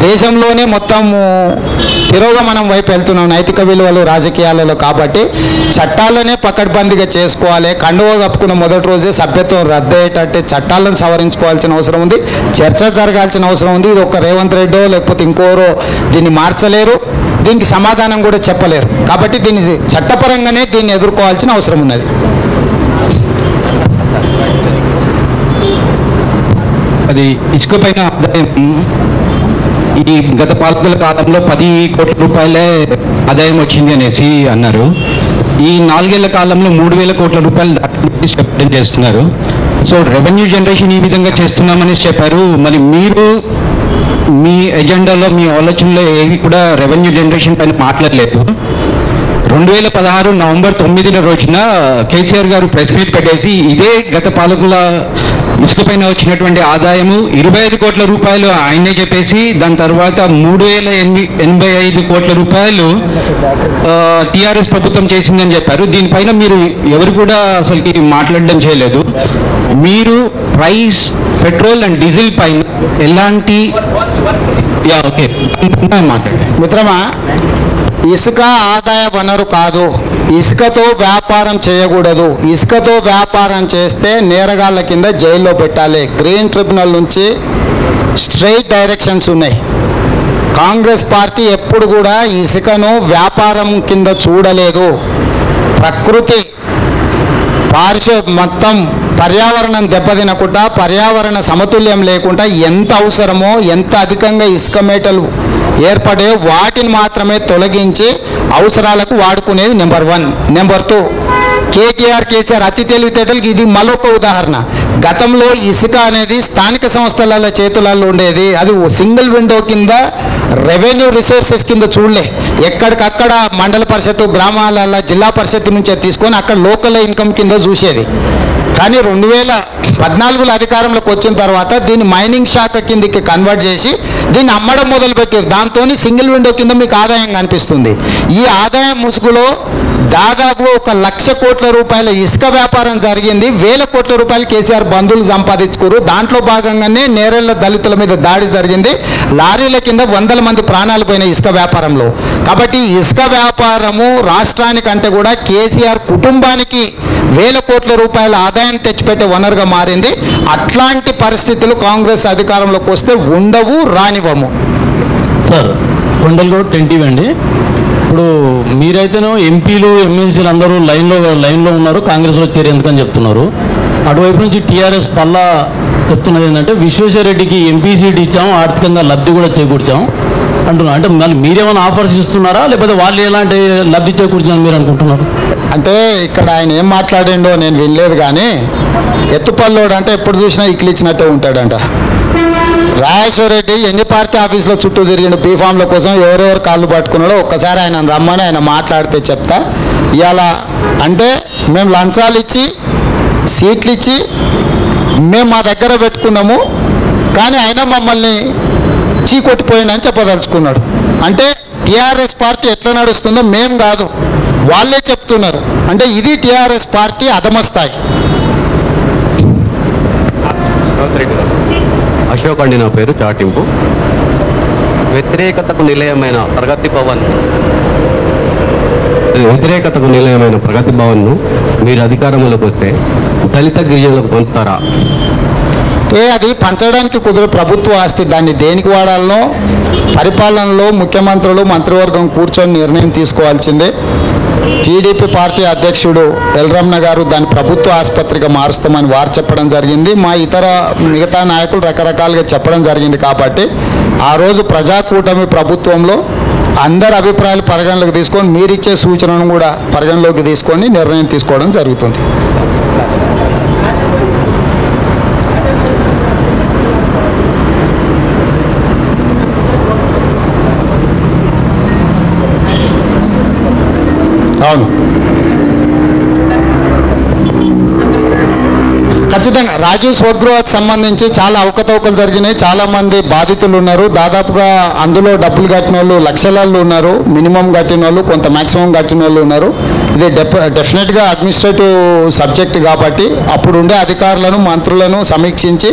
దేశంలోనే మొత్తం తిరోగమనం వైపు వెళ్తున్నాం నైతిక విలువలు రాజకీయాలలో. కాబట్టి చట్టాలనే పకడ్బందీగా చేసుకోవాలి. కండువ కప్పుకున్న మొదటి రోజే సభ్యత్వం రద్దయ్యేటట్టే చట్టాలను సవరించుకోవాల్సిన అవసరం ఉంది, చర్చ జరగాల్సిన అవసరం ఉంది. ఇది ఒక రేవంత్ రెడ్డో లేకపోతే ఇంకోరో దీన్ని మార్చలేరు, దీనికి సమాధానం కూడా చెప్పలేరు. కాబట్టి దీన్ని చట్టపరంగానే దీన్ని ఎదుర్కోవాల్సిన అవసరం ఉన్నది. అది ఇసుక పైన ఆదాయం ఈ గత పాలకుల కాలంలో 10 కోట్ల రూపాయలే ఆదాయం వచ్చింది అనేసి అన్నారు. ఈ 4 ఏళ్ల కాలంలో 3,000 కోట్ల రూపాయలు చెప్పడం చేస్తున్నారు. సో రెవెన్యూ జనరేషన్ ఈ విధంగా చేస్తున్నామని చెప్పారు. మరి మీరు మీ ఎజెండాలో, మీ ఆలోచనలో ఏది కూడా రెవెన్యూ జనరేషన్ పైన మాట్లాడలేదు. 2016 నవంబర్ 9న రోజున కేసీఆర్ గారు ప్రెస్ మీట్ పెట్టేసి ఇదే గత పాలకుల ఇసుక పైన వచ్చినటువంటి ఆదాయము 25 కోట్ల రూపాయలు ఆయనే చెప్పేసి, దాని తర్వాత 3,085 కోట్ల రూపాయలు టీఆర్ఎస్ ప్రభుత్వం చేసిందని చెప్పారు. దీనిపైన మీరు ఎవరు కూడా అసలుకి మాట్లాడడం చేయలేదు. మీరు ప్రైస్ పెట్రోల్ అండ్ డీజిల్ పైన ఎలాంటి మాట్లాడండి. మిత్రమా, ఇసుక ఆదాయ వనరు కాదు. ఇసుకతో వ్యాపారం చేయకూడదు. ఇసుకతో వ్యాపారం చేస్తే నేరగాళ్ళ కింద జైల్లో పెట్టాలి. గ్రీన్ ట్రిబ్యునల్ నుంచి స్ట్రైట్ డైరెక్షన్స్ ఉన్నాయి. కాంగ్రెస్ పార్టీ ఎప్పుడు కూడా ఇసుకను వ్యాపారం కింద చూడలేదు. ప్రకృతి మొత్తం పర్యావరణం దెబ్బతినకుండా, పర్యావరణ సమతుల్యం లేకుండా ఎంత అవసరమో, ఎంత అధికంగా ఇసుక మేటలు ఏర్పడే వాటిని మాత్రమే తొలగించి అవసరాలకు వాడుకునేది నెంబర్ 1. నెంబర్ 2, కేసీఆర్ అతి తెలివితేటలకి ఇది మరొక ఉదాహరణ. గతంలో ఇసుక అనేది స్థానిక సంస్థల చేతులలో ఉండేది. అది సింగిల్ విండో కింద రెవెన్యూ రిసోర్సెస్ కింద చూడలే. ఎక్కడికక్కడ మండల పరిషత్తు, గ్రామాల జిల్లా పరిషత్తు నుంచే తీసుకొని అక్కడ లోకల్ ఇన్కమ్ కింద చూసేది. కానీ 2014లో అధికారంలోకి వచ్చిన తర్వాత దీన్ని మైనింగ్ శాఖ కిందకి కన్వర్ట్ చేసి దీన్ని అమ్మడం మొదలుపెట్టారు. దాంతో సింగిల్ విండో కింద మీకు ఆదాయం కనిపిస్తుంది. ఈ ఆదాయం ముసుగులో దాదాపు 1,00,000 కోట్ల రూపాయల ఇసుక వ్యాపారం జరిగింది. 1,000 కోట్ల రూపాయలు కేసీఆర్ బంధువులు సంపాదించుకోరు. దాంట్లో భాగంగానే నేరెళ్ల దళితుల మీద దాడి జరిగింది. లారీల కింద 100 మంది ప్రాణాలు పోయిన ఇసుక వ్యాపారంలో. కాబట్టి ఇసుక వ్యాపారము రాష్ట్రానికంటే కూడా కేసీఆర్ కుటుంబానికి 1,000 కోట్ల రూపాయల ఆదాయం తెచ్చిపెట్టే వనరుగా మారింది. అట్లాంటి పరిస్థితులు కాంగ్రెస్ అధికారంలోకి వస్తే ఉండవు, రానివ్వము. సార్, కొండలగూడ 10 అండి. ఇప్పుడు మీరైతేనో ఎంపీలు, ఎమ్మెల్సీలు అందరూ లైన్లో ఉన్నారు, కాంగ్రెస్లో చేరేందుకని చెప్తున్నారు. అటువైపు నుంచి టీఆర్ఎస్ పల్లా చెప్తున్నది ఏంటంటే విశ్వేశ్వరరెడ్డికి ఎంపీ సీట్ ఇచ్చాము, ఆర్థికంగా లబ్ధి కూడా చేకూర్చాం అంటున్నారు. అంటే మళ్ళీ మీరేమైనా ఆఫర్స్ ఇస్తున్నారా, లేకపోతే వాళ్ళు ఎలాంటి లబ్ధి చేకూర్చారని మీరు అనుకుంటున్నారు? అంటే ఇక్కడ ఆయన ఏం మాట్లాడిండో నేను వినలేదు, కానీ ఎత్తుపల్లోడు అంటే ఎప్పుడు చూసినా ఇక్కిలు ఇచ్చినట్టే ఉంటాడంట. రాజేశ్వరరెడ్డి ఎన్ని పార్టీ ఆఫీసులో చుట్టూ తిరిగిండు బీఫామ్ల కోసం, ఎవరెవరు కాళ్ళు పట్టుకున్నాడో ఒక్కసారి ఆయన రమ్మని ఆయన మాట్లాడితే చెప్తా. ఇవాళ అంటే మేము లంచాలు ఇచ్చి, సీట్లు ఇచ్చి మేము మా దగ్గర పెట్టుకున్నాము, కానీ ఆయన మమ్మల్ని చీకొట్టిపోయిందని చెప్పదలుచుకున్నాడు. అంటే టీఆర్ఎస్ పార్టీ ఎట్లా నడుస్తుందో మేము కాదు, వాళ్ళే చెప్తున్నారు. అంటే ఇది టీఆర్ఎస్ పార్టీ అధమస్థాయి. అశోక్ అండి నా పేరు, చాటింపు. వ్యతిరేకతకు నిలయమైన ప్రగతి భవన్ను మీరు అధికారంలోకి వస్తే దళిత గిరిజనులకు పంచుతారా? అది పంచడానికి కుదరదు, ప్రభుత్వ ఆస్తి. దాన్ని దేనికి వాడాలనో పరిపాలనలో ముఖ్యమంత్రులు మంత్రివర్గం కూర్చొని నిర్ణయం తీసుకోవాల్సిందే. టీడీపీ పార్టీ అధ్యక్షుడు ఎల్రమణ గారు దాన్ని ప్రభుత్వ ఆసుపత్రిగా మారుస్తామని వారు చెప్పడం జరిగింది. మిగతా నాయకులు రకరకాలుగా చెప్పడం జరిగింది. కాబట్టి ఆ రోజు ప్రజాకూటమి ప్రభుత్వంలో అందరి అభిప్రాయాలు పరిగణలోకి తీసుకొని మీరిచ్చే సూచనను కూడా పరిగణలోకి తీసుకొని నిర్ణయం తీసుకోవడం జరుగుతుంది. అవును, ఖచ్చితంగా రాజీవ్ స్వగృహకు సంబంధించి చాలా అవకతవకలు జరిగినాయి. చాలామంది బాధితులు ఉన్నారు. దాదాపుగా అందులో డబ్బులు కట్టిన వాళ్ళు లక్షలలో ఉన్నారు, మినిమం కట్టిన వాళ్ళు, కొంత మ్యాక్సిమం కట్టిన వాళ్ళు ఉన్నారు. ఇది డెఫినెట్గా అడ్మినిస్ట్రేటివ్ సబ్జెక్ట్ కాబట్టి అప్పుడు ఉండే అధికారులను మంత్రులను సమీక్షించి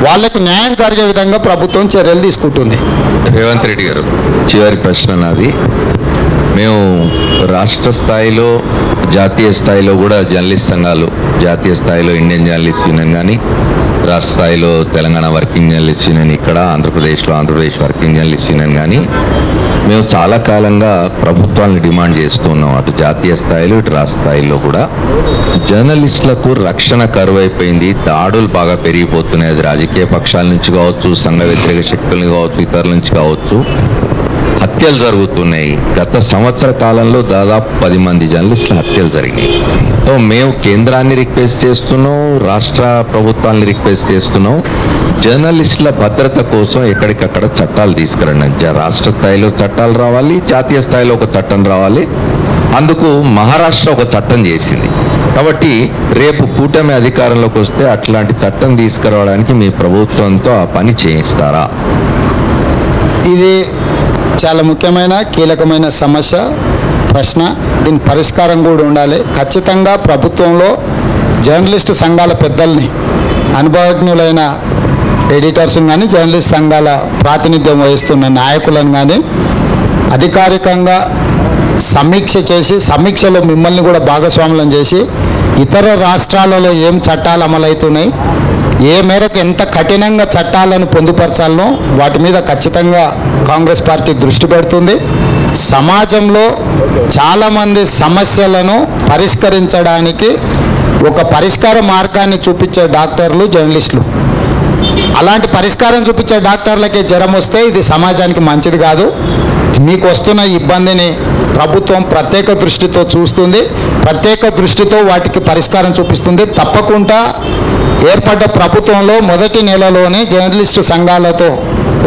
వాళ్ళకు న్యాయం జరిగే విధంగా ప్రభుత్వం చర్యలు తీసుకుంటుంది. రేవంత్ రెడ్డి గారు, చివరి ప్రశ్న నాది. మేము రాష్ట్ర స్థాయిలో జాతీయ స్థాయిలో కూడా జర్నలిస్ట్ సంఘాలు, జాతీయ స్థాయిలో ఇండియన్ జర్నలిస్ట్ యూనియన్ కానీ, రాష్ట్ర స్థాయిలో తెలంగాణ వర్కింగ్ జర్నలిస్ట్ యూనియన్, ఇక్కడ ఆంధ్రప్రదేశ్లో ఆంధ్రప్రదేశ్ వర్కింగ్ జర్నలిస్ట్ యూనియన్ కానీ, మేము చాలా కాలంగా ప్రభుత్వాన్ని డిమాండ్ చేస్తున్నాం. అటు జాతీయ స్థాయిలో ఇటు రాష్ట్ర స్థాయిలో కూడా జర్నలిస్టులకు రక్షణ కరువైపోయింది. దాడులు బాగా పెరిగిపోతున్నాయి. అది రాజకీయ పక్షాల నుంచి కావచ్చు, సంఘ వ్యతిరేక శక్తుల కావచ్చు, ఇతరుల నుంచి కావచ్చు. హత్యలు జరుగుతున్నాయి. గత సంవత్సర కాలంలో దాదాపు 10 మంది జర్నలిస్టుల హత్యలు జరిగినాయి. సో మేము కేంద్రాన్ని రిక్వెస్ట్ చేస్తున్నాం, రాష్ట్ర ప్రభుత్వాన్ని రిక్వెస్ట్ చేస్తున్నాం, జర్నలిస్టుల భద్రత కోసం ఎక్కడికక్కడ చట్టాలు తీసుకురండి. రాష్ట్ర స్థాయిలో చట్టాలు రావాలి, జాతీయ స్థాయిలో ఒక చట్టం రావాలి. అందుకు మహారాష్ట్ర ఒక చట్టం చేసింది. కాబట్టి రేపు కూటమి అధికారంలోకి వస్తే అట్లాంటి చట్టం తీసుకురావడానికి మీ ప్రభుత్వంతో ఆ పని చేయిస్తారా? ఇది చాలా ముఖ్యమైన కీలకమైన సమస్య, ప్రశ్న. దీని పరిష్కారం కూడా ఉండాలి. ఖచ్చితంగా ప్రభుత్వంలో జర్నలిస్టు సంఘాల పెద్దల్ని, అనుభవజ్ఞులైన ఎడిటర్స్ కానీ, జర్నలిస్ట్ సంఘాల ప్రాతినిధ్యం వహిస్తున్న నాయకులను కానీ అధికారికంగా సమీక్ష చేసి, సమీక్షలో మిమ్మల్ని కూడా భాగస్వాములను చేసి, ఇతర రాష్ట్రాలలో ఏం చట్టాలు అమలవుతున్నాయి, ఏ మేరకు ఎంత కఠినంగా చట్టాలను పొందుపరచాలనో వాటి మీద ఖచ్చితంగా కాంగ్రెస్ పార్టీ దృష్టి పెడుతుంది. సమాజంలో చాలామంది సమస్యలను పరిష్కరించడానికి ఒక పరిష్కార మార్గాన్ని చూపించే డాక్టర్లు, జర్నలిస్టులు. అలాంటి పరిష్కారం చూపించే డాక్టర్లకే జ్వరం వస్తే ఇది సమాజానికి మంచిది కాదు. మీకు వస్తున్న ఇబ్బందిని ప్రభుత్వం ప్రత్యేక దృష్టితో చూస్తుంది, ప్రత్యేక దృష్టితో వాటికి పరిష్కారం చూపిస్తుంది. తప్పకుండా ఏర్పడ్డ ప్రభుత్వంలో మొదటి నెలలోనే జర్నలిస్టు సంఘాలతో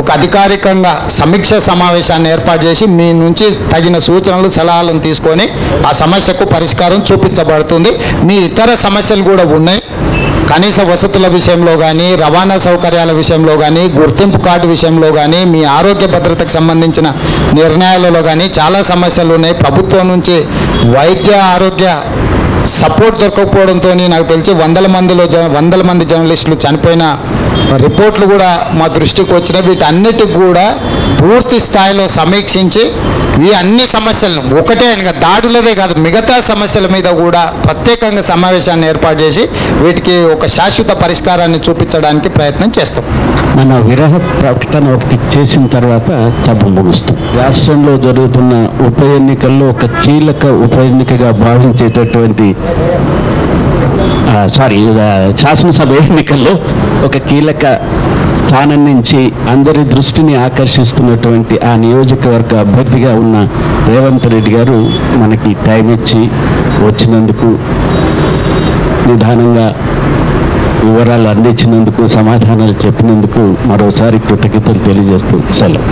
ఒక అధికారికంగా సమీక్ష సమావేశాన్ని ఏర్పాటు చేసి మీ నుంచి తగిన సూచనలు, సలహాలను తీసుకొని ఆ సమస్యకు పరిష్కారం చూపించబడుతుంది. మీ ఇతర సమస్యలు కూడా ఉన్నాయి. కనీస వసతుల విషయంలో కానీ, రవాణా సౌకర్యాల విషయంలో కానీ, గుర్తింపు కార్డు విషయంలో కానీ, మీ ఆరోగ్య భద్రతకు సంబంధించిన నిర్ణయాలలో కానీ చాలా సమస్యలు ఉన్నాయి. ప్రభుత్వం నుంచి వైద్య ఆరోగ్య సపోర్ట్ దొరకకపోవడంతో నాకు తెలిసి వందల మంది జర్నలిస్టులు చనిపోయిన రిపోర్ట్లు కూడా మా దృష్టికి వచ్చినాయి. వీటన్నిటికి కూడా పూర్తి స్థాయిలో సమీక్షించి ఈ అన్ని సమస్యలను, ఒకటే దాడులదే కాదు మిగతా సమస్యల మీద కూడా ప్రత్యేకంగా సమావేశాన్ని ఏర్పాటు చేసి వీటికి ఒక శాశ్వత పరిష్కారాన్ని చూపించడానికి ప్రయత్నం చేస్తాం. మన విరహ ప్రకటన ఒకటి చేసిన తర్వాత సభ ముగుస్తాం. రాష్ట్రంలో జరుగుతున్న ఉప ఎన్నికల్లో ఒక కీలక ఉప ఎన్నికగా భావించేటటువంటి శాసనసభ ఎన్నికల్లో ఒక కీలక స్థానం నుంచి అందరి దృష్టిని ఆకర్షిస్తున్నటువంటి ఆ నియోజకవర్గ అభ్యర్థిగా ఉన్న రేవంత్ రెడ్డి గారు మనకి టైం ఇచ్చి వచ్చినందుకు, నిదానంగా వివరాలు అందించినందుకు, సమాధానాలు చెప్పినందుకు మరోసారి కృతజ్ఞతలు తెలియజేస్తూ సెలవు.